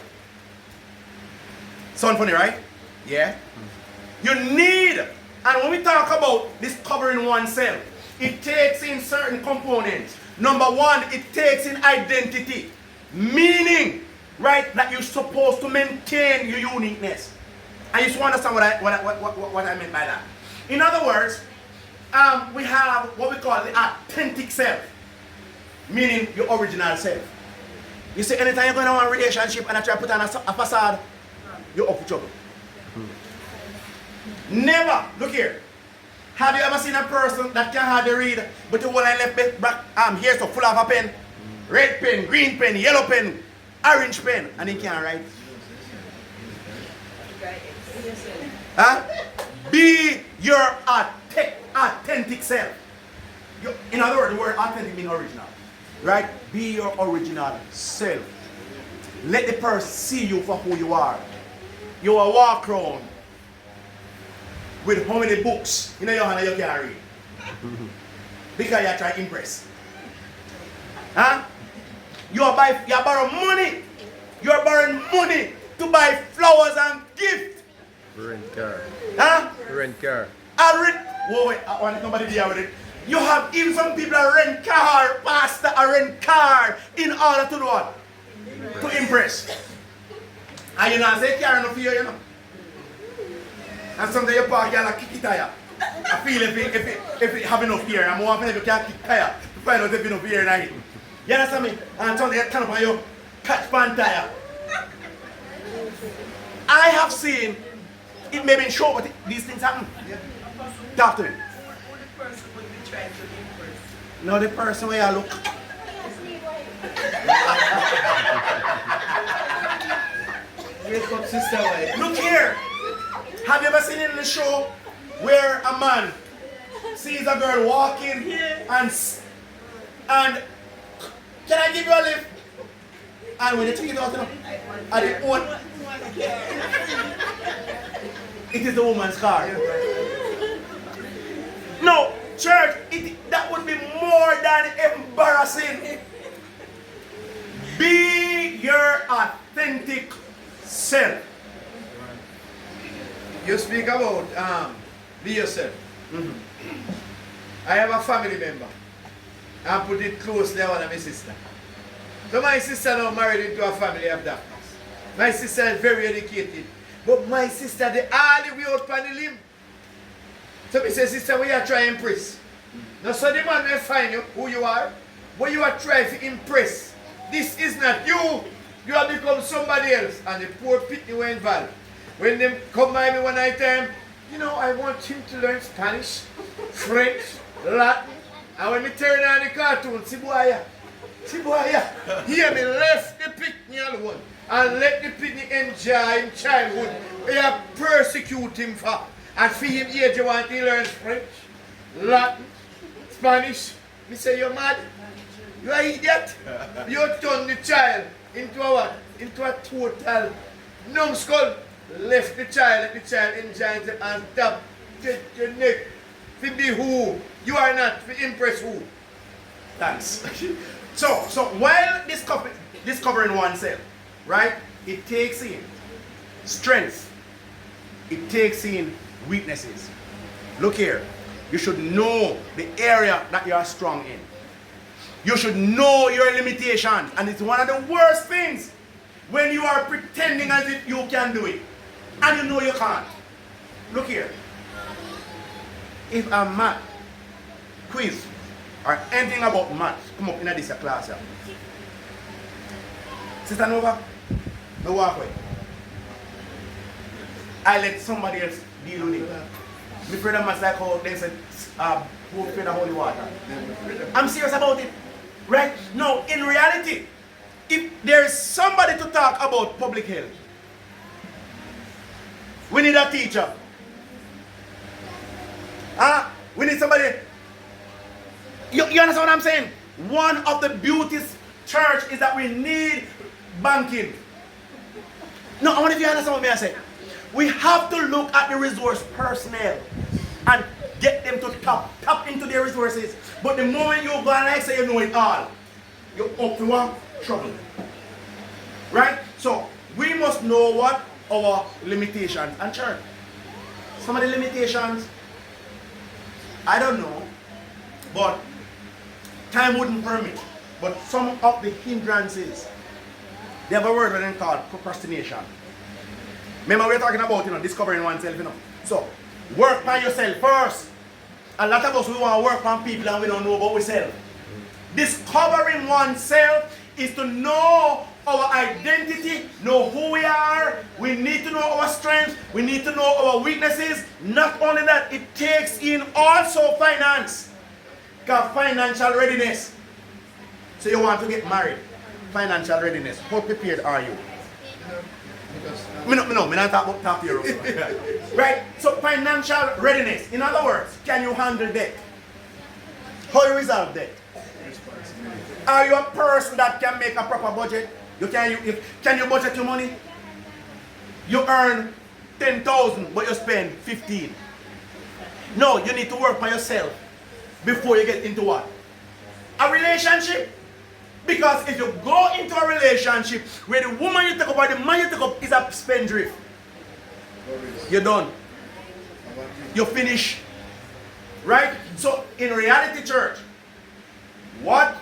Sound funny, right? Yeah? You need, and when we talk about discovering oneself, it takes in certain components. Number one, it takes in identity. Meaning, right, that you're supposed to maintain your uniqueness. And you just understand what I meant by that. In other words, we have what we call the authentic self. Meaning your original self. You see, anytime you're going on a relationship and I try to put on a facade, you're up for trouble. Never, look here. Have you ever seen a person that can hardly read, but the one I left back here so full of a pen? Red pen, green pen, yellow pen, orange pen, and he can't write. Huh? Be your authentic self. In other words, the word authentic means original. Right? Be your original self. Let the person see you for who you are. You are walk around with how many books in your hand you can read. Because you try to impress. Huh? You borrow money. You are borrowing money to buy flowers and gifts. Rent car. Huh? Rent car. Wait, I want somebody to deal with it. You have even some people that rent car, pastor, rent car in order to do what? To impress. And you know, say car no fear, you know. And sometimes you park, you like kick it tire. I feel if it have enough fear, I'm more often if you can't kick tire to find out if you have enough fear in it. You understand me? And sometimes you turn up and you catch pan tire. I have seen it may be short, but these things happen. Talk to me. No, the person where you look. Look here. Have you ever seen it in the show where a man sees a girl walking and can I give you a lift? And when you take it out, it is the woman's car. No, church, that would be more than embarrassing. Be your authentic self. You speak about be yourself. I have a family member. I put it closely on my sister. So my sister now married into a family of doctors. My sister is very educated. But my sister, they all the way out on the limb. So me say, sister, we are trying to impress. Now so the man will find you who you are, but you are trying to impress. This is not you. You have become somebody else. And the poor pitney were involved. When they come by me one night time, you know, I want him to learn Spanish, French, Latin. And when me turn on the cartoon, Sibuaya, hear me, left the pitney alone. and let the picnic enjoy in childhood. You persecute him for. And for him age you want to learn French, Latin, Spanish. Me say you're mad. You are idiot. You turn the child into a what? Into a total numbskull. Left the child, let the child enjoy it and tap your neck. To be who you are not, to impress who. Thanks. So while discovering oneself, right, it takes in strength, it takes in weaknesses. Look here, you should know the area that you are strong in. You should know your limitations, and it's one of the worst things when you are pretending as if you can do it, and you know you can't. Look here, if a math quiz or anything about maths come up in this class here, Sister Nova, no walk away. I let somebody else deal with it. My brother must like how they said, who fed the holy water. I'm serious about it. Right? No, in reality, if there is somebody to talk about public health, we need a teacher. We need somebody. You understand what I'm saying? One of the beauties church is that we need banking. No, I wonder if you understand what I say. We have to look at the resource personnel and get them to tap into their resources. But the moment you go and like say you know it all, you're up to one trouble. Right? So we must know what our limitations and church. Some of the limitations, I don't know, but time wouldn't permit. But some of the hindrances, they have a word that they call procrastination. Remember we're talking about discovering oneself, So work on yourself first. A lot of us we want to work on people and we don't know about ourselves. Discovering oneself is to know our identity, know who we are. We need to know our strengths. We need to know our weaknesses. Not only that, it takes in also finance. Because financial readiness. So you want to get married. Financial readiness. How prepared are you? Me not talk to you. Right? So financial readiness. In other words, can you handle debt? How you resolve debt? Are you a person that can make a proper budget? Can you budget your money? You earn 10,000 but you spend 15. No, you need to work on yourself before you get into what? A relationship. Because if you go into a relationship where the woman you take up or the man you take up is a spendthrift, you're done. You finish. Right? So in reality, church, what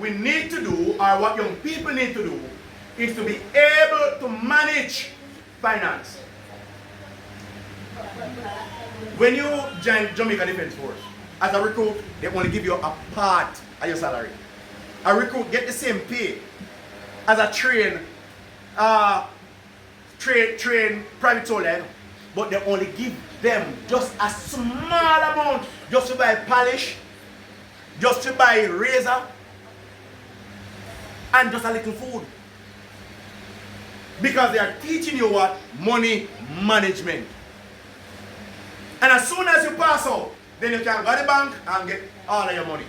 we need to do, or what young people need to do, is to be able to manage finance. When you join Jamaica Defense Force, as a recruit, they only give you a part of your salary. A recruit get the same pay as a trained private soldier, but they only give them just a small amount just to buy polish, just to buy razor, and just a little food. Because they are teaching you what? Money management. And as soon as you pass out, then you can go to the bank and get all of your money.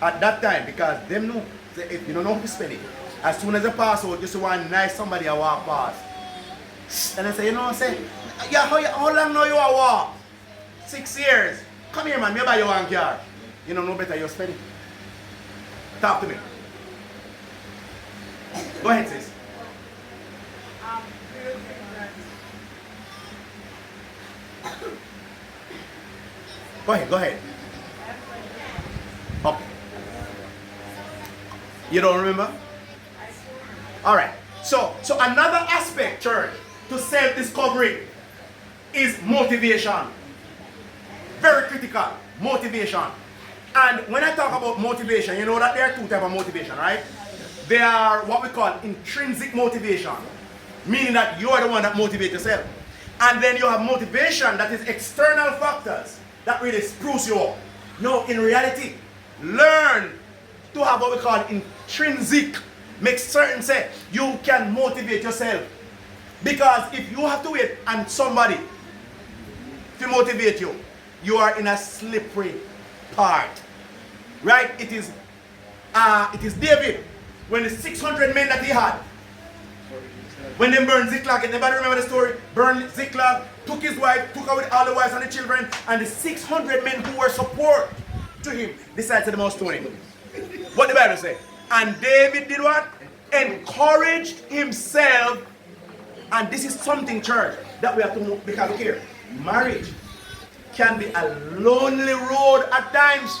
At that time, because them know, if you don't know how to spend it, as soon as you pass out, you see one nice somebody a walk past. And I say, yeah, how long now you a walk? 6 years. Come here, man, maybe you want car. You don't know better, you spend it. Talk to me. Go ahead, sis. Go ahead. Okay. You don't remember? Alright. So another aspect, church, to self-discovery is motivation. Very critical. Motivation. And when I talk about motivation, you know that there are two types of motivation, right? They are what we call intrinsic motivation, meaning that you are the one that motivates yourself. And then you have motivation that is external factors that really spruce you up. No, in reality, learn to have what we call intrinsic make certain say you can motivate yourself. Because if you have to wait on somebody to motivate you, you are in a slippery part. Right? It is David, when the 600 men that he had, when they burned Ziklag, anybody remember the story? Burned Ziklag, took his wife, took away all the wives and the children, and the 600 men who were support to him decided to stone him. What the Bible say? And David did what? Encouraged himself. And this is something, church, that we have to look, because look here. Marriage can be a lonely road at times.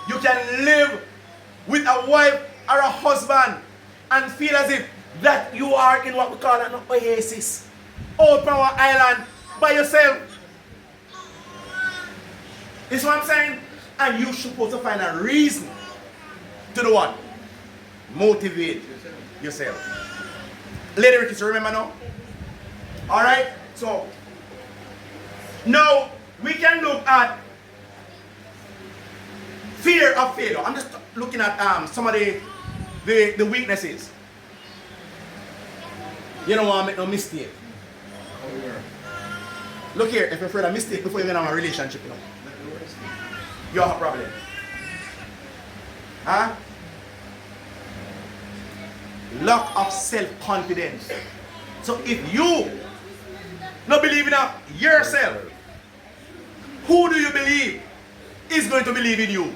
You can live with a wife or a husband and feel as if that you are in what we call an oasis, out on an island by yourself. This is what I'm saying? And you're supposed to find a reason to do what? Motivate yourself. Lady Ricketts, remember now? Alright? So, now we can look at fear of failure. I'm just looking at some of the weaknesses. You don't want to make no mistake. Look here, if you're afraid of mistake before you get in a relationship, you know, you have a problem. Huh? Lack of self-confidence. So if you not believe in yourself, who do you believe is going to believe in you?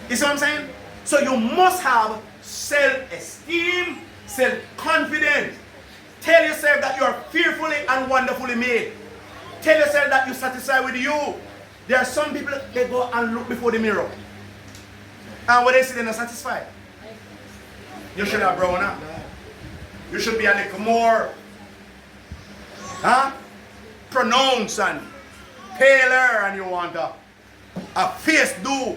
You see what I'm saying? So you must have self-esteem, self-confidence. Tell yourself that you are fearfully and wonderfully made. Tell yourself that you're satisfied with you. There are some people, they go and look before the mirror. And when they see they're not satisfied, you should have grown up. You should be a little more pronounced and paler, and you want a face do.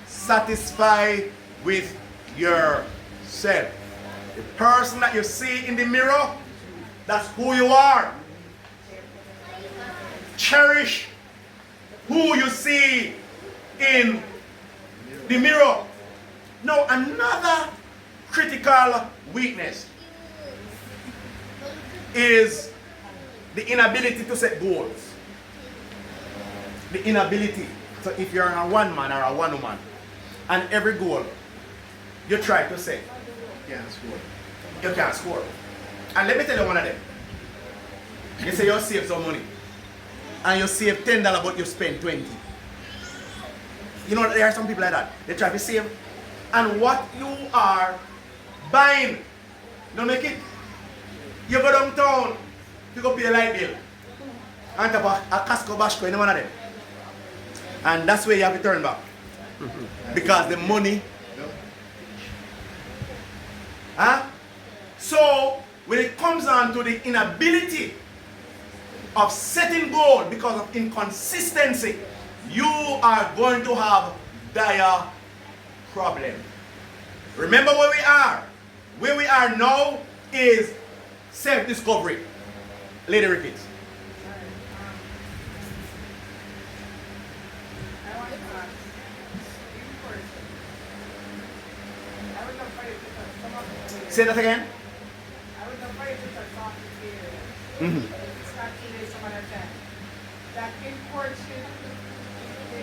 Satisfy with yourself. The person that you see in the mirror, that's who you are. Cherish who you see in the mirror. Now, another critical weakness is the inability to set goals. The inability. So if you're a one man or a one woman, and every goal you try to set, you can't score. And let me tell you one of them. You say you save some money, and you save $10 but you spend 20. You know, there are some people like that. They try to save, and what you are buying, don't make it. You go downtown, you go pay a light bill, and top of a Casco Bashko, any one of them. And that's where you have to turn back. Because the money. So, when it comes down to the inability of setting goal because of inconsistency, you are going to have dire problem. Remember where we are. Where we are now is self-discovery. Lady Ricketts. I want to ask, in person, I would love for you to touch some of the Say that again. I would love for you to touch some of the areas. It's not today, some other time. That in courtship, the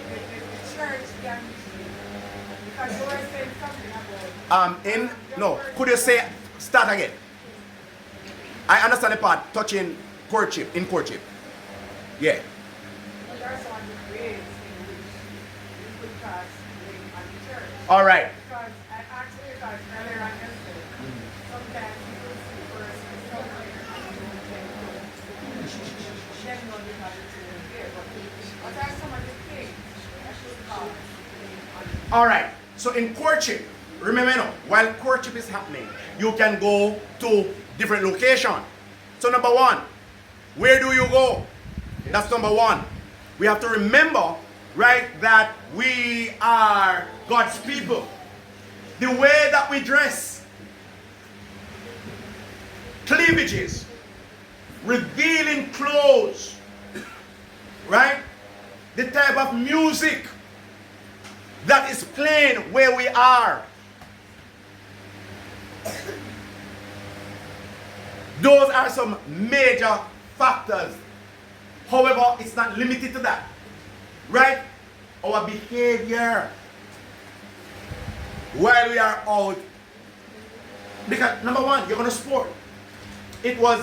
church can be, because you were saying something about Could you say, start again? I understand the part touching courtship, in courtship. Yeah. there are some ways in which you could cast blame on the church. All right. Because I asked you guys earlier on yesterday, sometimes people see persons somewhere and you tend to genuinely not to there. But what are some of the things that should cause blame on the church? All right. So in courtship, remember now, while courtship is happening, you can go to different locations. So number one, where do you go? That's number one. We have to remember, right, that we are God's people. The way that we dress, cleavages, revealing clothes, right? The type of music that is playing where we are. Those are some major factors. However, it's not limited to that. Right? Our behavior while we are out. Because number one, you're gonna sport. It was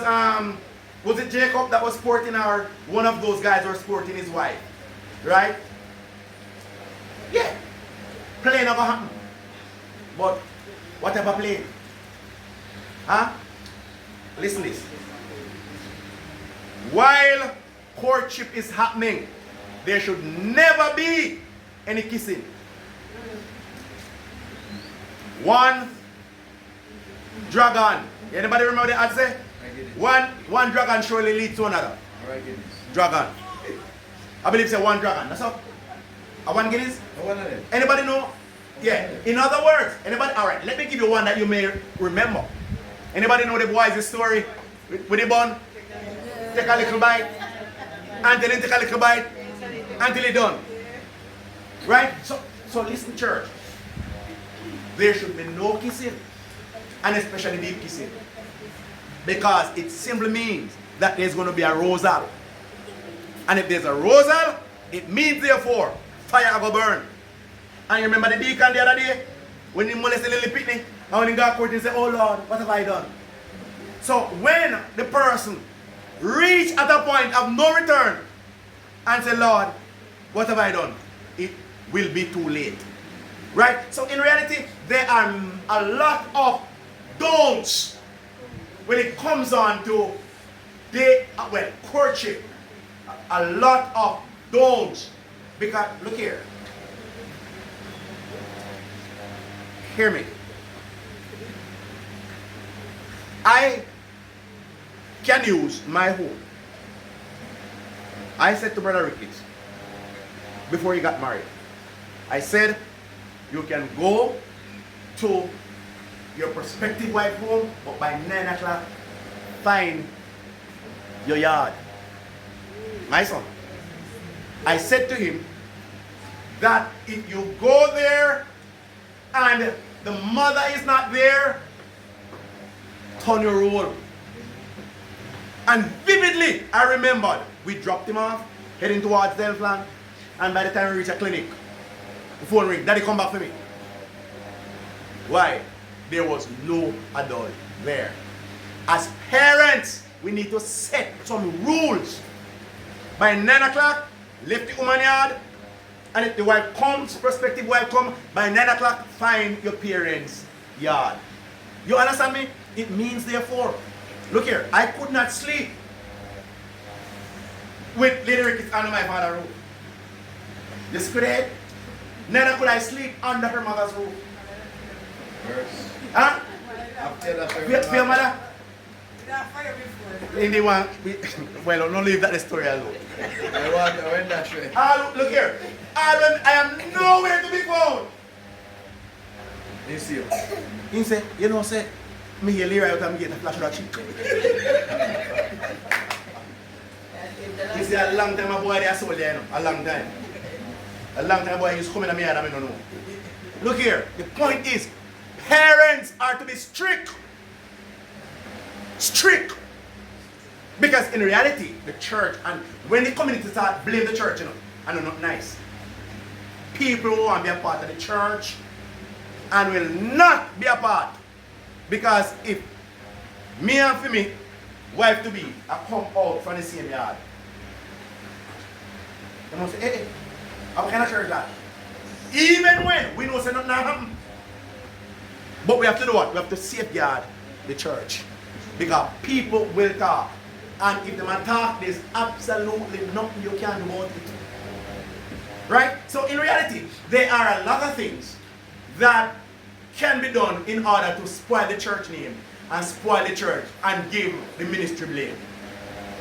it Jacob that was sporting, or one of those guys was sporting his wife? Right? Yeah. Play never happen. But whatever play. Huh? Listen this. While courtship is happening, there should never be any kissing. One dragon. Anybody remember the ad say? One dragon surely leads to another. Dragon. I believe it's one dragon. That's all. One Guinness? Anybody know? Yeah. In other words, anybody? All right. Let me give you one that you may remember. Anybody know the boys' story with the bun? Take a little bite. Until he take a little bite. Until he done. Right? So listen, church. There should be no kissing. And especially deep kissing. Because it simply means that there's going to be a rosal. And if there's a rosal, it means therefore fire will burn. And you remember the deacon the other day? When he molested the little pitney, and when he got court, he said, "Oh Lord, what have I done?" So when the person reach at a point of no return and say, "Lord, what have I done?" it will be too late. Right? So in reality, there are a lot of don'ts when it comes on to courtship. A lot of don'ts. Because, look here. Hear me. I can use my home. I said to Brother Ricketts, before he got married, I said, you can go to your prospective wife home, but by 9 o'clock, find your yard. My son. I said to him that if you go there and the mother is not there, turn your road. And vividly, I remembered, we dropped him off, heading towards Delplan, and by the time we reached a clinic, the phone ring, Daddy come back for me. Why? There was no adult there. As parents, we need to set some rules. By 9 o'clock, left the woman yard, and if the wife comes, prospective wife come, by 9 o'clock, find your parents' yard. You understand me? It means therefore, look here, I could not sleep with Leroy Ricketts under my father's roof. This could head. Neither could I sleep under her mother's roof. Huh? Feel mother? In the one, well, don't leave that story alone. Look here. I am nowhere to be found. You see him. He said, you know, say, me here Leroy out and get a flash of that cheek. You see, a long time a boy there sold there, you know. A long time. A long time a boy used to come in and me and I don't know. Look here. The point is, parents are to be strict. Strict. Because in reality, the church, and when the community start blame the church, you know, I know not nice. People who want to be a part of the church and will not be a part. Because if me and for me, wife to be, I come out from the same yard. You know, say, hey, how can I church that? Even when we know say nothing happen. But we have to do what? We have to safeguard the church. Because people will talk. And if they talk, there's absolutely nothing you can do about it. Right? So in reality, there are a lot of things that can be done in order to spoil the church name and spoil the church and give the ministry blame.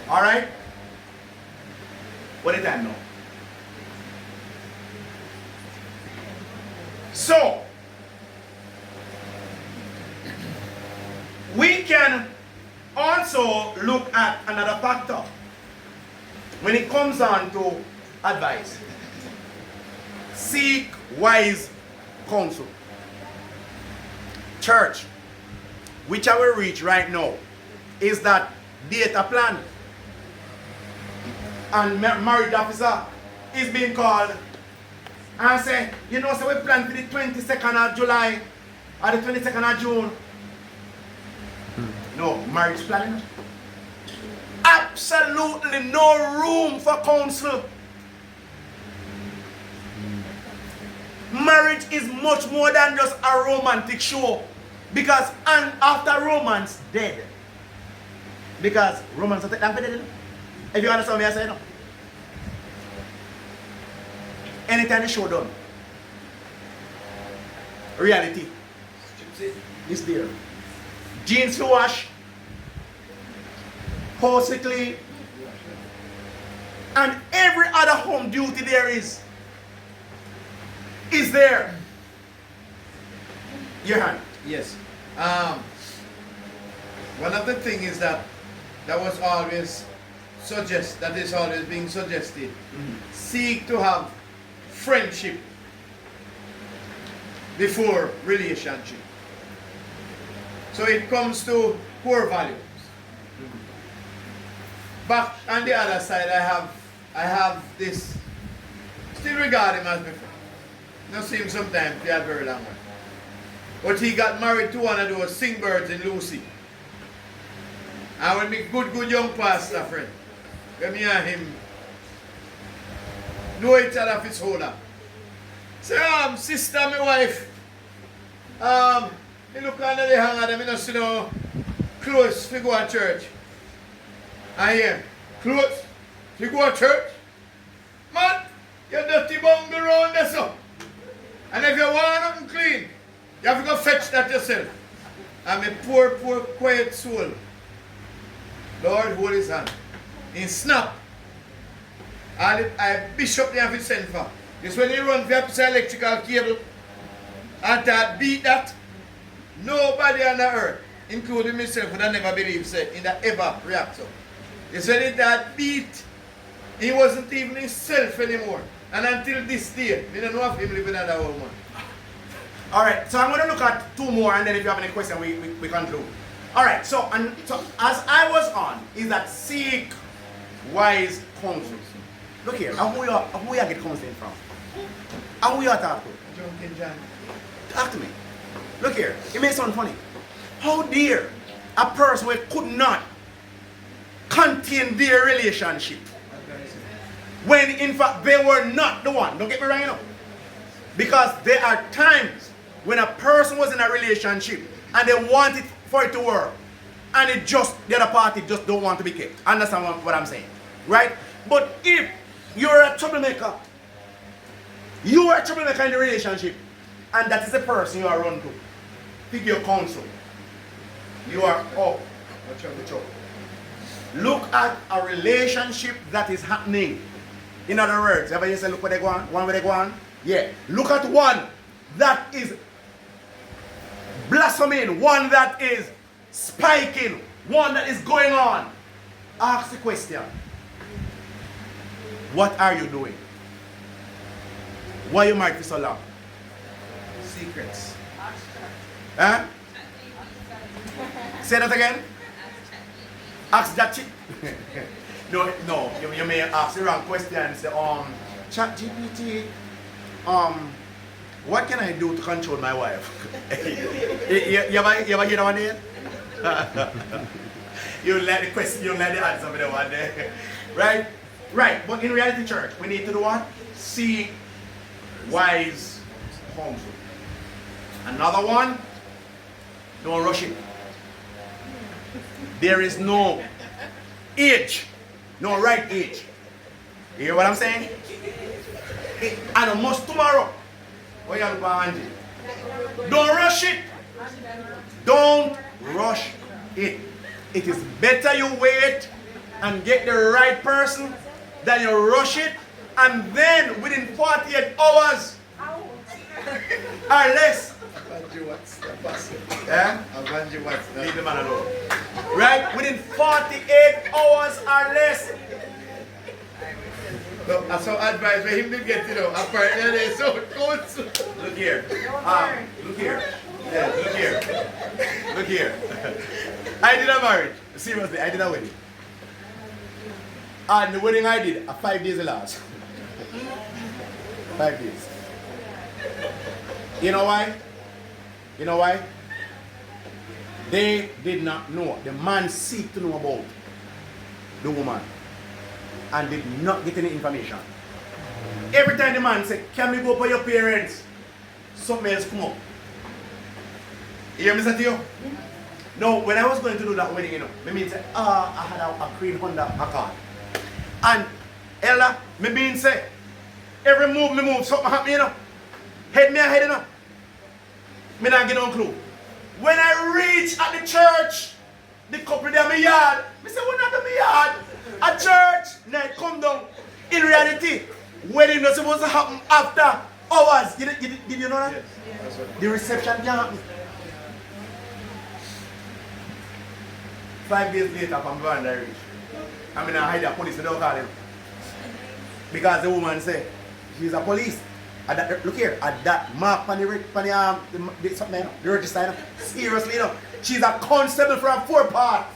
Alright? What is that now? So, we can also look at another factor when it comes on to advice. Seek wise counsel. Church, which I will reach right now, is that data plan. And marriage officer is being called and say, you know, so we plan for the 22nd of July or the 22nd of June. No, marriage planning. Absolutely no room for counsel. Marriage is much more than just a romantic show. Because and after romance, dead. Because romance is dead. If you understand me, I say no. Anytime the show done, reality is there. Jeans to wash, house to clean, and every other home duty there is there. Your hand. Yes. One of the things is that was always that is always being suggested. Seek to have friendship before relationship. So it comes to core values. But on the other side, I have this. Still regard him as before. Not see him sometimes. They had very long one. But he got married to one of those sing birds in Lucy. And when me good young pastor friend, when me and him know each other for so long. Say, sister, my wife, me look under the hanger, them, you see no clothes to go to church. And here, clothes to go to church? Man, you dirty bungle around there, so. And if you want something clean, you have to go fetch that yourself. And my poor, quiet soul, Lord, hold his hand. In snap. I bishop there have sent for. This when he run for a electrical cable and that beat that, nobody on the earth, including myself, would have never believed said in that ever reactor. This when it that beat, he wasn't even himself anymore. And until this day, we don't know if him living another woman. Alright, so I'm going to look at two more and then if you have any question, we conclude. Alright, so as I was on, is that seek wise counsel. Look here, who you get counseling from? And who you talk to? John. Talk to me. Look here, it may sound funny. How dare a person who could not contain their relationship when in fact they were not the one? Don't get me wrong, you know. Because there are times when a person was in a relationship and they wanted for it to work and it just, the other party just don't want to be kept. Understand what I'm saying? Right? But if you're a troublemaker, you are a troublemaker in the relationship and that is the person you are run to, pick your counsel. You are up. Look at a relationship that is happening. In other words, ever you say look where they go on, one where they go on? Yeah. Look at one that is blossoming, one that is spiking, one that is going on. Ask the question. What are you doing? Why are you married for so long? Secrets. Huh? Say that again? Ask that chick. No, you may ask the wrong question. Say, ChatGPT, what can I do to control my wife? you ever hear that one there? You let the question, you let the answer for the one there. Right? Right, but in reality, church, we need to do what? Seek wise counsel. Another one, don't rush it. There is no age, no right age. You hear what I'm saying? And a must tomorrow. What you going to do? Don't rush it. Don't rush it. It is better you wait and get the right person than you rush it and then within 48 hours or less. Leave the man alone. Right? Within 48 hours or less. So, I saw advice for him to get, apparently, so good. Look here. Look here. Yeah, look here. Look here. I did a marriage. Seriously, I did a wedding. And the wedding I did, 5 days last. 5 days. You know why? You know why? They did not know. The man seeked to know about the woman and did not get any information. Every time the man said, can we go for your parents? Something else come up. You hear me say to you? No, when I was going to do that wedding, you know, me mean say, I had a green Honda Accord. And Ella, me mean say, every move me move, something happen, you know. Head me ahead, you know. Me not get no clue. When I reach at the church, the couple there in my yard, me say, we're not in my yard. At church, night come down. In reality, wedding was supposed to happen after hours. Did you know that? Yes. The reception can happen. 5 days later, from Van der Reach, I'm in a hide the police, I don't call him. Because the woman said, she's a police. At that, look here, at that mark on the register, seriously, you know, she's a constable from 4 Park.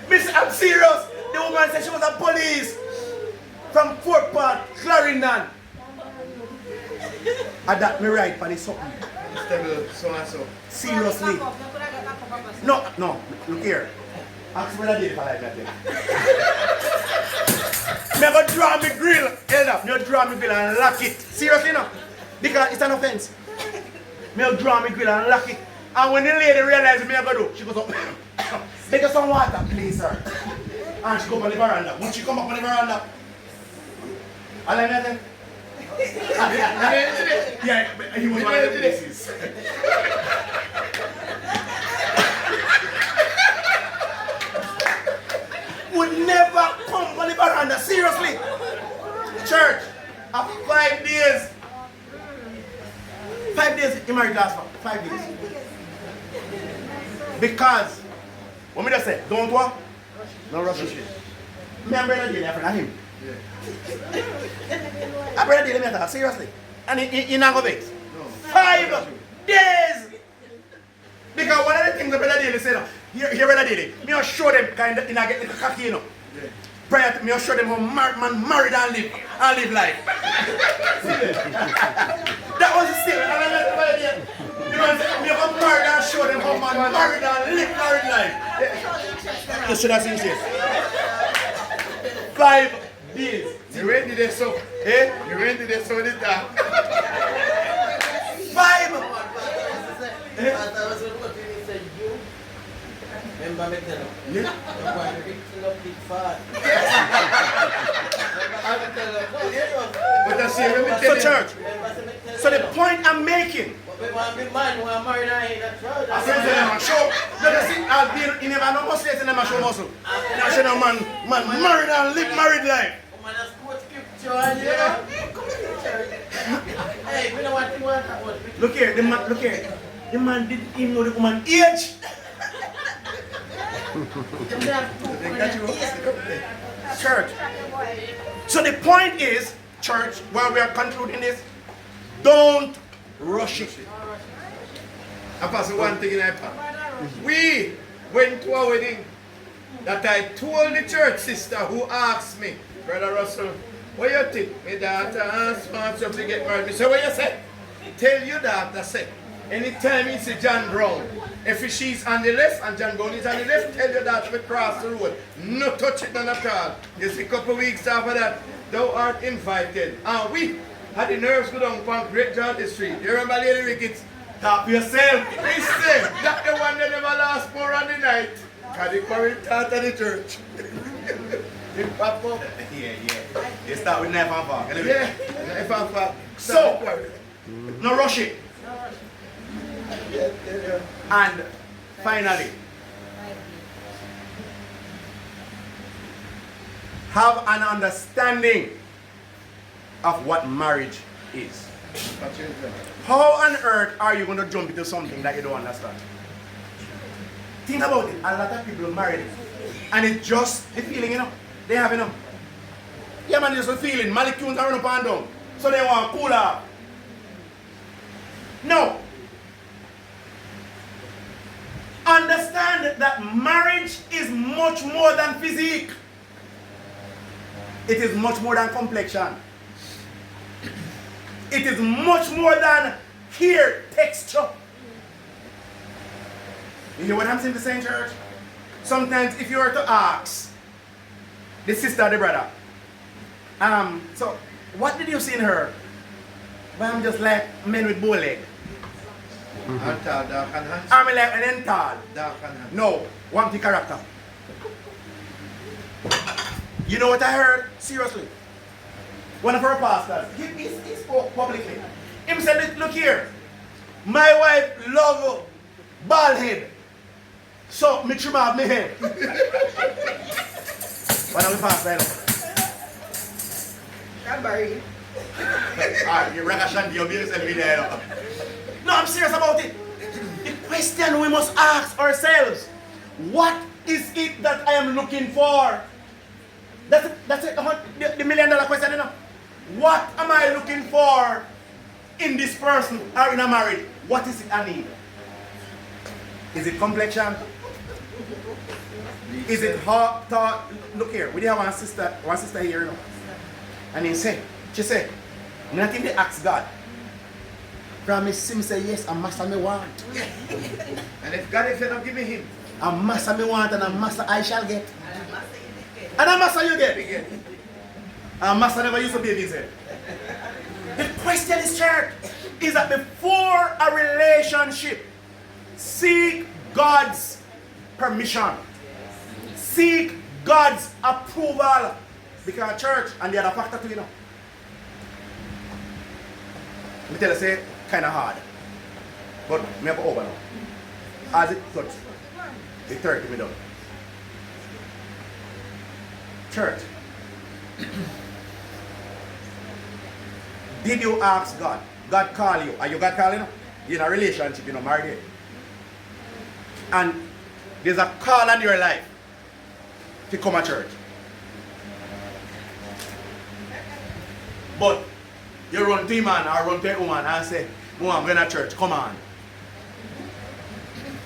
Miss, I'm serious. The woman said she was a police from 4 Park, Clarendon. At that, me right for the something. So and so. Seriously. No, look here. Ask what I did if I like that thing. Never draw me grill. Elder, never draw me grill and lock it. Seriously, no. Because it's an offense. Me draw me grill and lock it. And when the lady realizes me, I go do, she goes up. Make her some water, please, sir. And she go up on the veranda. When she come up on the veranda, I like that. Yeah, he was one of the places. Would never come on the veranda, seriously. Church, after 5 days. 5 days, he married last one. 5 days. Because, what me just say, don't what? No rush shit. Me and brother Dale, friend of him. I brother Dale, me talk, seriously. And he not go vex. No. 5 days! Because one of the things the brother Dale said, here brother Dale, me will show them kind of, get little cocky, you know. Yeah. Prior to me, I'll show them how man married and live life. That was the statement. And I met the brother Dale. The man said, me will married and show them how man married and live married life. You should have seen this. 5 days. You ready there, so? Eh? You ready there, so? This time. 5. Remember me tell you? Yeah. I'm going to fix up big fat. I'm tell you, no, serious. But I say, let me tell So you. church, Remember me tell so the you. point I'm making, But we want to be man, we want to marry that in that church. I said to them, show, let us see, I'll be in never no muscle, in them show muscle. Now show them man married and live married life. Man, that's good scripture, and you know. Come to church. Hey, we don't want to want that one. Look here, the man didn't even know the woman age. Church. So the point is, church, while we are concluding this, don't rush it. I pass one thing in iPad. We went to a wedding that I told the church sister who asked me, Brother Russell, what you think? My daughter asked me to get married. Me say, what you say? Tell your daughter, say, anytime you see John Brown, if she's on the left and John Brown is on the left, tell your daughter to cross the road. No touch it, none at all. You see, a couple of weeks after that, thou art invited. And we had the nerves go down on Great George Street. You remember Leroy Ricketts? Talk for yourself. Listen, that's the one that never last more on the night. Because the current out of the church. They pop up. Yeah. You start with knife and fork. Yeah, if I'm fat. So, no rush it. And finally, have an understanding of what marriage is. How on earth are you going to jump into something that you don't understand? Think about it. A lot of people married And it's just the feeling, they have, Yeah, man, just a feeling. Molecules are run up and down. So they want to cool off. No. Understand that marriage is much more than physique. It is much more than complexion. It is much more than hair texture. You hear what I'm saying to say, church? Sometimes if you were to ask the sister or the brother, so what did you see in her? Well, I'm just like men with bow leg. And tall, dark and handsome. I'm like an then tall. Dark and handsome. No, want the character. You know what I heard? Seriously. One of our pastors, he spoke publicly. He said, look here, my wife love bald head. So, me trim off my head. One of the pastors. I'm married. Alright, you reckon Shanti, you'll be yourself in there. No, I'm serious about it. The question we must ask ourselves, what is it that I am looking for? That's it, the $1 million question, What am I looking for in this person or in a marriage? What is it I need? Is it complexion? Is it heart, thought? Look here, we have one sister here, And she said, not in the ask God. Promise him say yes, and master me want. And if God is not giving him, And master me want and a master I shall get. And a master you get. And master never used to be his head. The question is, church, is that before a relationship, seek God's permission. Seek God's approval. Because church, and the other factor too, Let me tell you, say, kind of hard. But me have over now. As it touch, the 30 me done. Church, did you ask God? God call you. Are you God calling? You're in a relationship, you're not married yet. And there's a call on your life to come to church. But you run to a man or run to a woman and say, "Woman, I'm going to church, come on."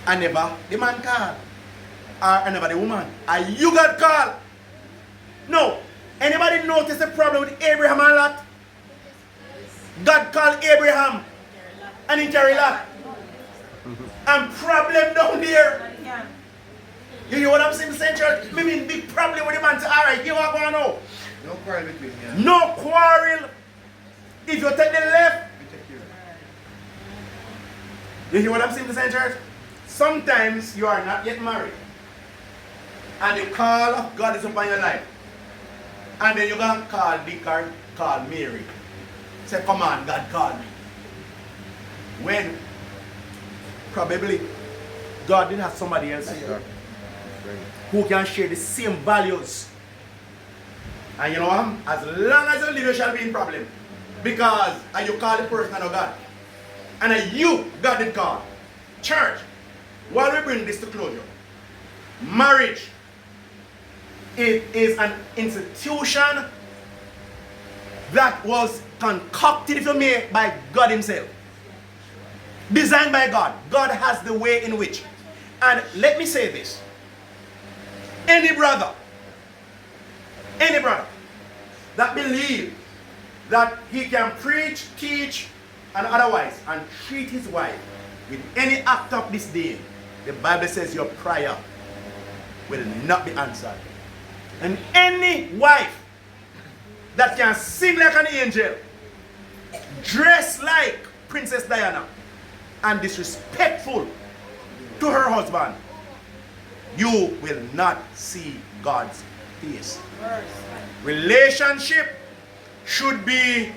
And never the man call. Or never the woman. And you got call. No. Anybody notice the problem with Abraham and Lot? God called Abraham and he carried Lot. And problem down there. You hear what I'm saying, church? I mean, big problem with the man say, alright, you are going to know. no quarrel between you. No quarrel. If you take the left, We take you. you hear what I'm saying, church? Sometimes you are not yet married. And the call of God is upon your life. And then you can call Dick or call Mary. Say, come on, God called me. When probably God didn't have somebody else here who can share the same values. And you know what? As long as you live, you shall be in problem. Because you call the person of God. And you, God did call. Church, while we bring this to closure, marriage, it is an institution that was concocted, if you may, by God himself. Designed by God. God has the way in which. And let me say this. Any brother that believes that he can preach, teach, and otherwise, and treat his wife with any act of disdain, the Bible says your prayer will not be answered. And any wife that can sing like an angel, dress like Princess Diana, and disrespectful to her husband, you will not see God's face. Relationship should be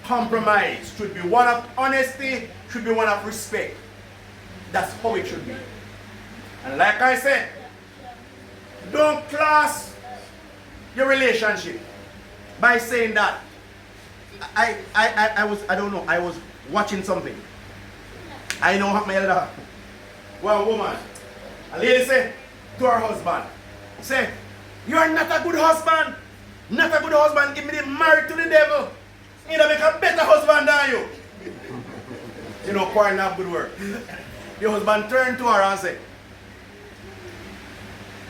compromised, should be one of honesty, should be one of respect. That's how it should be. And like I said, don't class your relationship by saying that I was watching something. I know what my elder, one woman, a lady said to her husband, say, you are not a good husband. Not a good husband. If me dey married to the devil, he make a better husband than you. You know, quarrel not good work. The husband turned to her and said,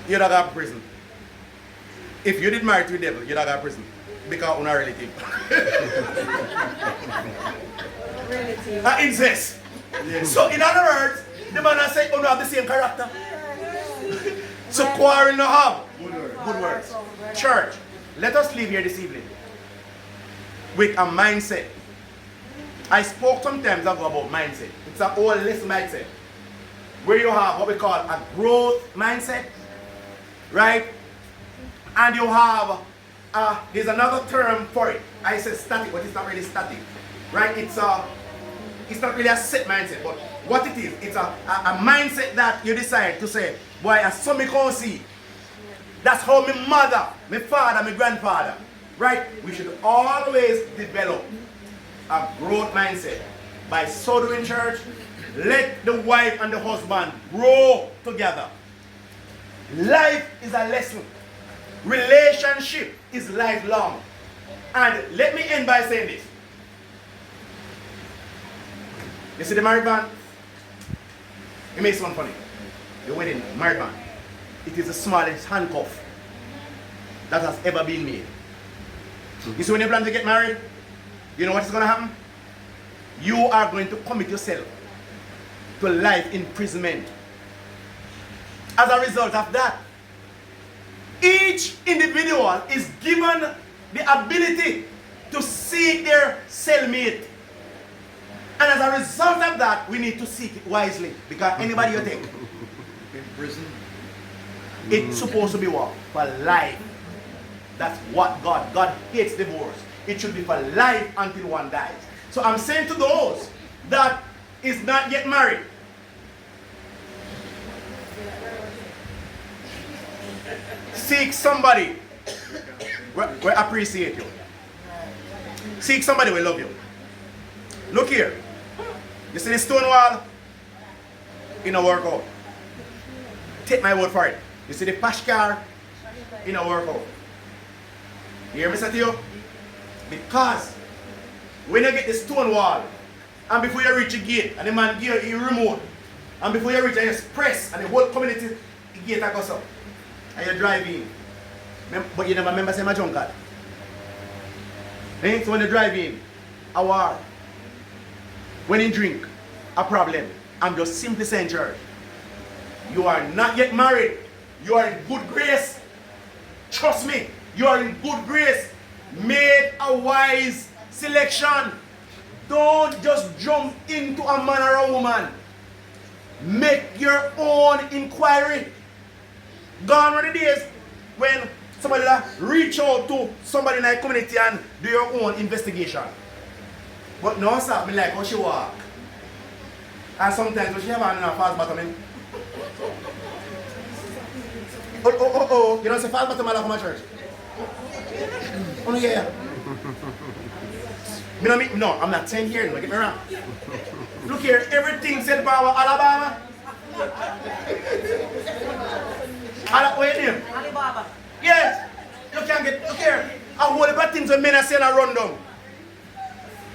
you're not going to prison. If you did marry to the devil, you're not going to prison. Because you're not relative. Incest. Yes. So in other words, the man has said, you have the same character. So quarrel no have. Good words. Church, let us leave here this evening with a mindset. I spoke some times ago about mindset. It's a whole list mindset. Where you have what we call a growth mindset. Right? And you have, there's another term for it. I said static, but it's not really static. Right? It's not really a set mindset, but what it is, it's a mindset that you decide to say, boy, as some me can see, that's how my mother, my father, my grandfather, right? We should always develop a growth mindset. By so doing, church, let the wife and the husband grow together. Life is a lesson. Relationship is lifelong. And let me end by saying this. You see the married man? It makes one funny. The wedding, married man. It is the smallest handcuff that has ever been made. You see when you plan to get married, you know what is going to happen? You are going to commit yourself to life imprisonment. As a result of that, each individual is given the ability to seek their cellmate. And as a result of that, we need to seek it wisely. Because anybody you take in prison, it's supposed to be what? For life. That's what God hates divorce. It should be for life until one dies. So I'm saying to those that is not yet married, seek somebody will appreciate you. Seek somebody will love you. Look here. You see this stone wall? In a workout. Take my word for it. You see the pash car? In a workout. You hear me say to you? Because when you get the stone wall, and before you reach the gate, and the man give you remote, and before you reach and you press, and the whole community, the gate goes up, and you drive in. But you never remember saying my junk card. So when you drive in, a war. When you drink, a problem. I'm just simply saying, church, you are not yet married. You are in good grace. Trust me, you are in good grace. Make a wise selection. Don't just jump into a man or a woman. Make your own inquiry. Gone are the days when somebody reach out to somebody in the community and do your own investigation. But no, sir, me like how she walk. And sometimes when she have on a fast bottom. Oh. You don't say fast bottom at my church? Oh, yeah. No, I'm not saying here, don't get me wrong. Look here, everything said power, Alabama. Wait him. Alibaba. Yes. You can get, look here. A whole heap of things when men are saying are run down.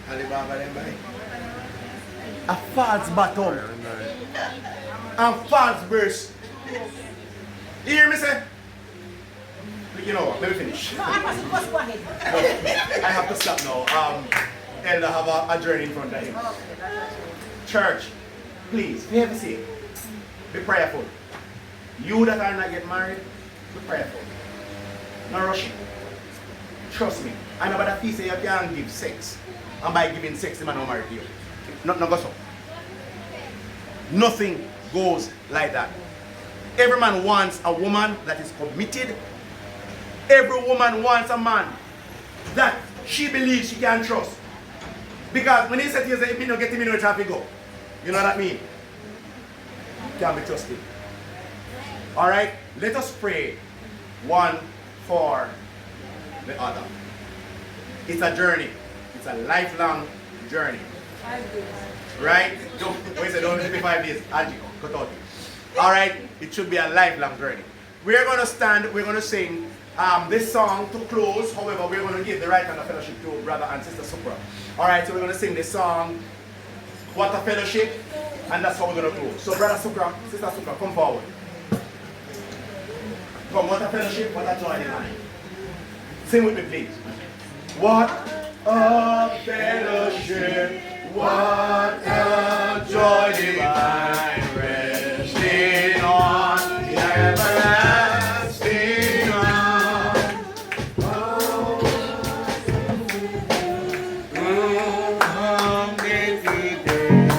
Alibaba then buy. A false bottom. And false verse. You hear me say? You know what, let me finish. No, I must go ahead. I have to stop now. Elder have a journey in front of him. Church, please, for heaven's sake, be prayerful. You that are not yet married, be prayerful. No rushing. Trust me. I know about the say you can't give sex. And by giving sex, the man will marry you. No go so. Nothing goes like that. Every man wants a woman that is committed. Every woman wants a man that she believes she can trust. Because when he said to you, if you don't get him in the traffic go, you know what I mean? Can be trusted. Alright? Let us pray one for the other. It's a journey. It's a lifelong journey. 5 days. Right? Don't 5 days. Cut out. Alright? It should be a lifelong journey. we're going to stand, we're going to sing this song to close. However, we're going to give the right hand of fellowship to Brother and Sister Supra. Alright, so we're going to sing this song, What a Fellowship, and that's how we're going to close. So Brother Supra, Sister Supra, come forward. Come, what a fellowship, what a joy divine. Sing with me, please. What a fellowship, what a joy divine, resting on the everlasting arm. Oh, the everlasting arm,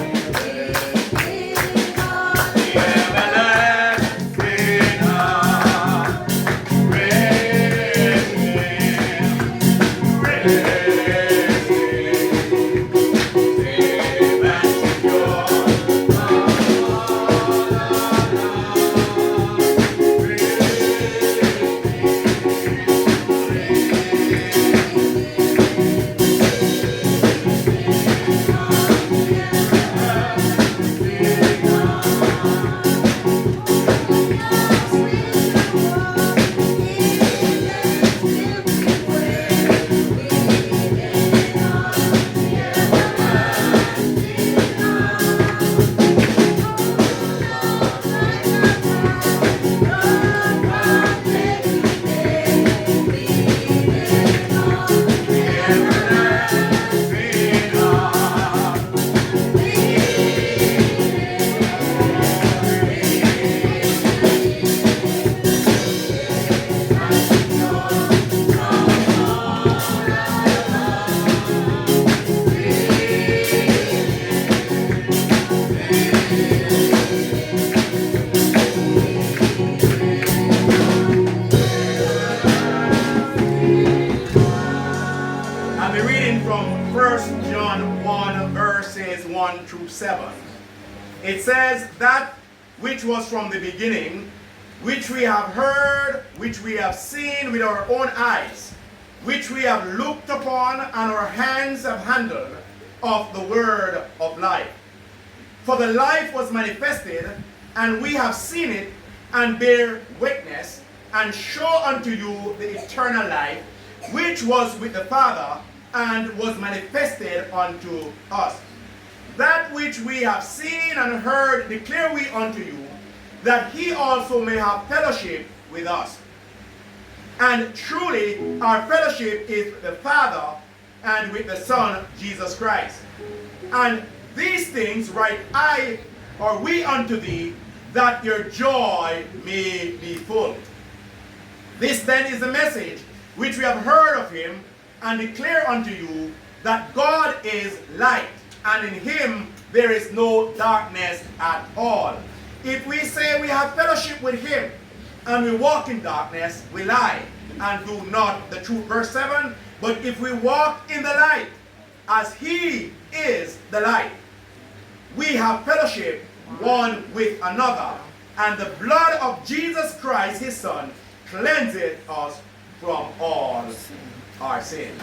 I'll be reading from 1 John 1 verses 1 through 7. It says, that which was from the beginning, which we have heard, which we have seen with our own eyes, which we have looked upon and our hands have handled of the word of life. For the life was manifested, and we have seen it, and bear witness, and show unto you the eternal life, which was with the Father, and was manifested unto us. That which we have seen and heard declare we unto you, that he also may have fellowship with us. And truly our fellowship is with the Father and with the Son, Jesus Christ. And these things write I, or we unto thee, that your joy may be full. This then is the message which we have heard of him, and declare unto you, that God is light, and in him there is no darkness at all. If we say we have fellowship with him, and we walk in darkness, we lie, and do not the truth. Verse 7, but if we walk in the light, as he is the light, we have fellowship one with another, and the blood of Jesus Christ, his Son, cleanseth us from all our sins.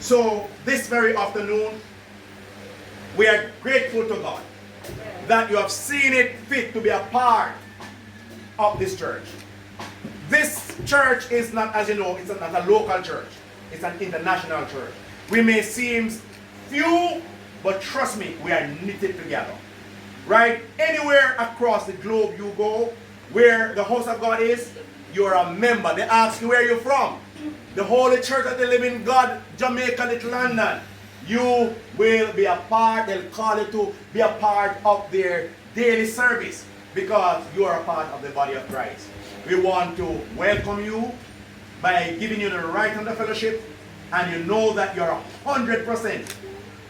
So this very afternoon, we are grateful to God that you have seen it fit to be a part of this church. This church is not, as you know, it's not a local church. It's an international church. We may seem few, but trust me, we are knitted together. Right? Anywhere across the globe you go, where the house of God is, you're a member. They ask you where you're from. The Holy Church of the Living God, Jamaica, Little London. You will be a part, they'll call you to be a part of their daily service because you are a part of the body of Christ. We want to welcome you by giving you the right hand of fellowship, and you know that you're 100%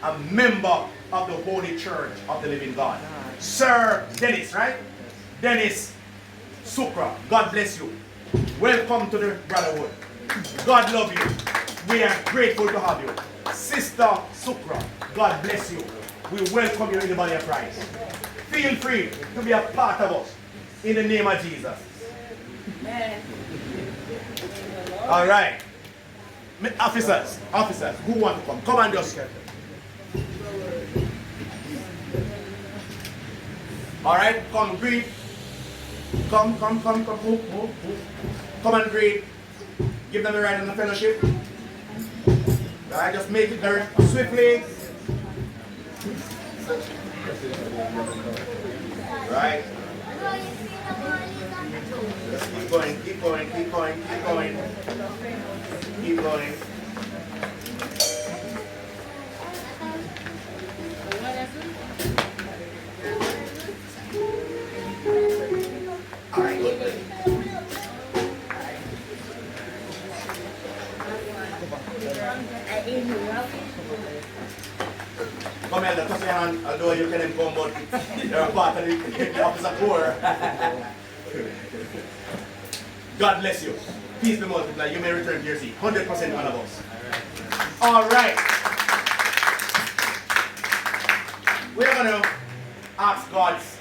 a member of the Holy Church of the Living God. Sir Dennis, right? Dennis Sukra, God bless you. Welcome to the brotherhood. God love you. We are grateful to have you. Sister Sukra, God bless you. We welcome you in the body of Christ. Feel free to be a part of us in the name of Jesus. All right. Officers, who want to come? Come and just. All right, come greet Come. Move. Come and greet. Give them the right and the fellowship. Right, just make it very swiftly. Right. Just keep going. Keep going. All right. Come here, touch your hand, although you can come, but you're a part of the officer corps. God bless you. Peace be multiplied. You may return to your seat. 100% one of us. All right. We're going to ask God's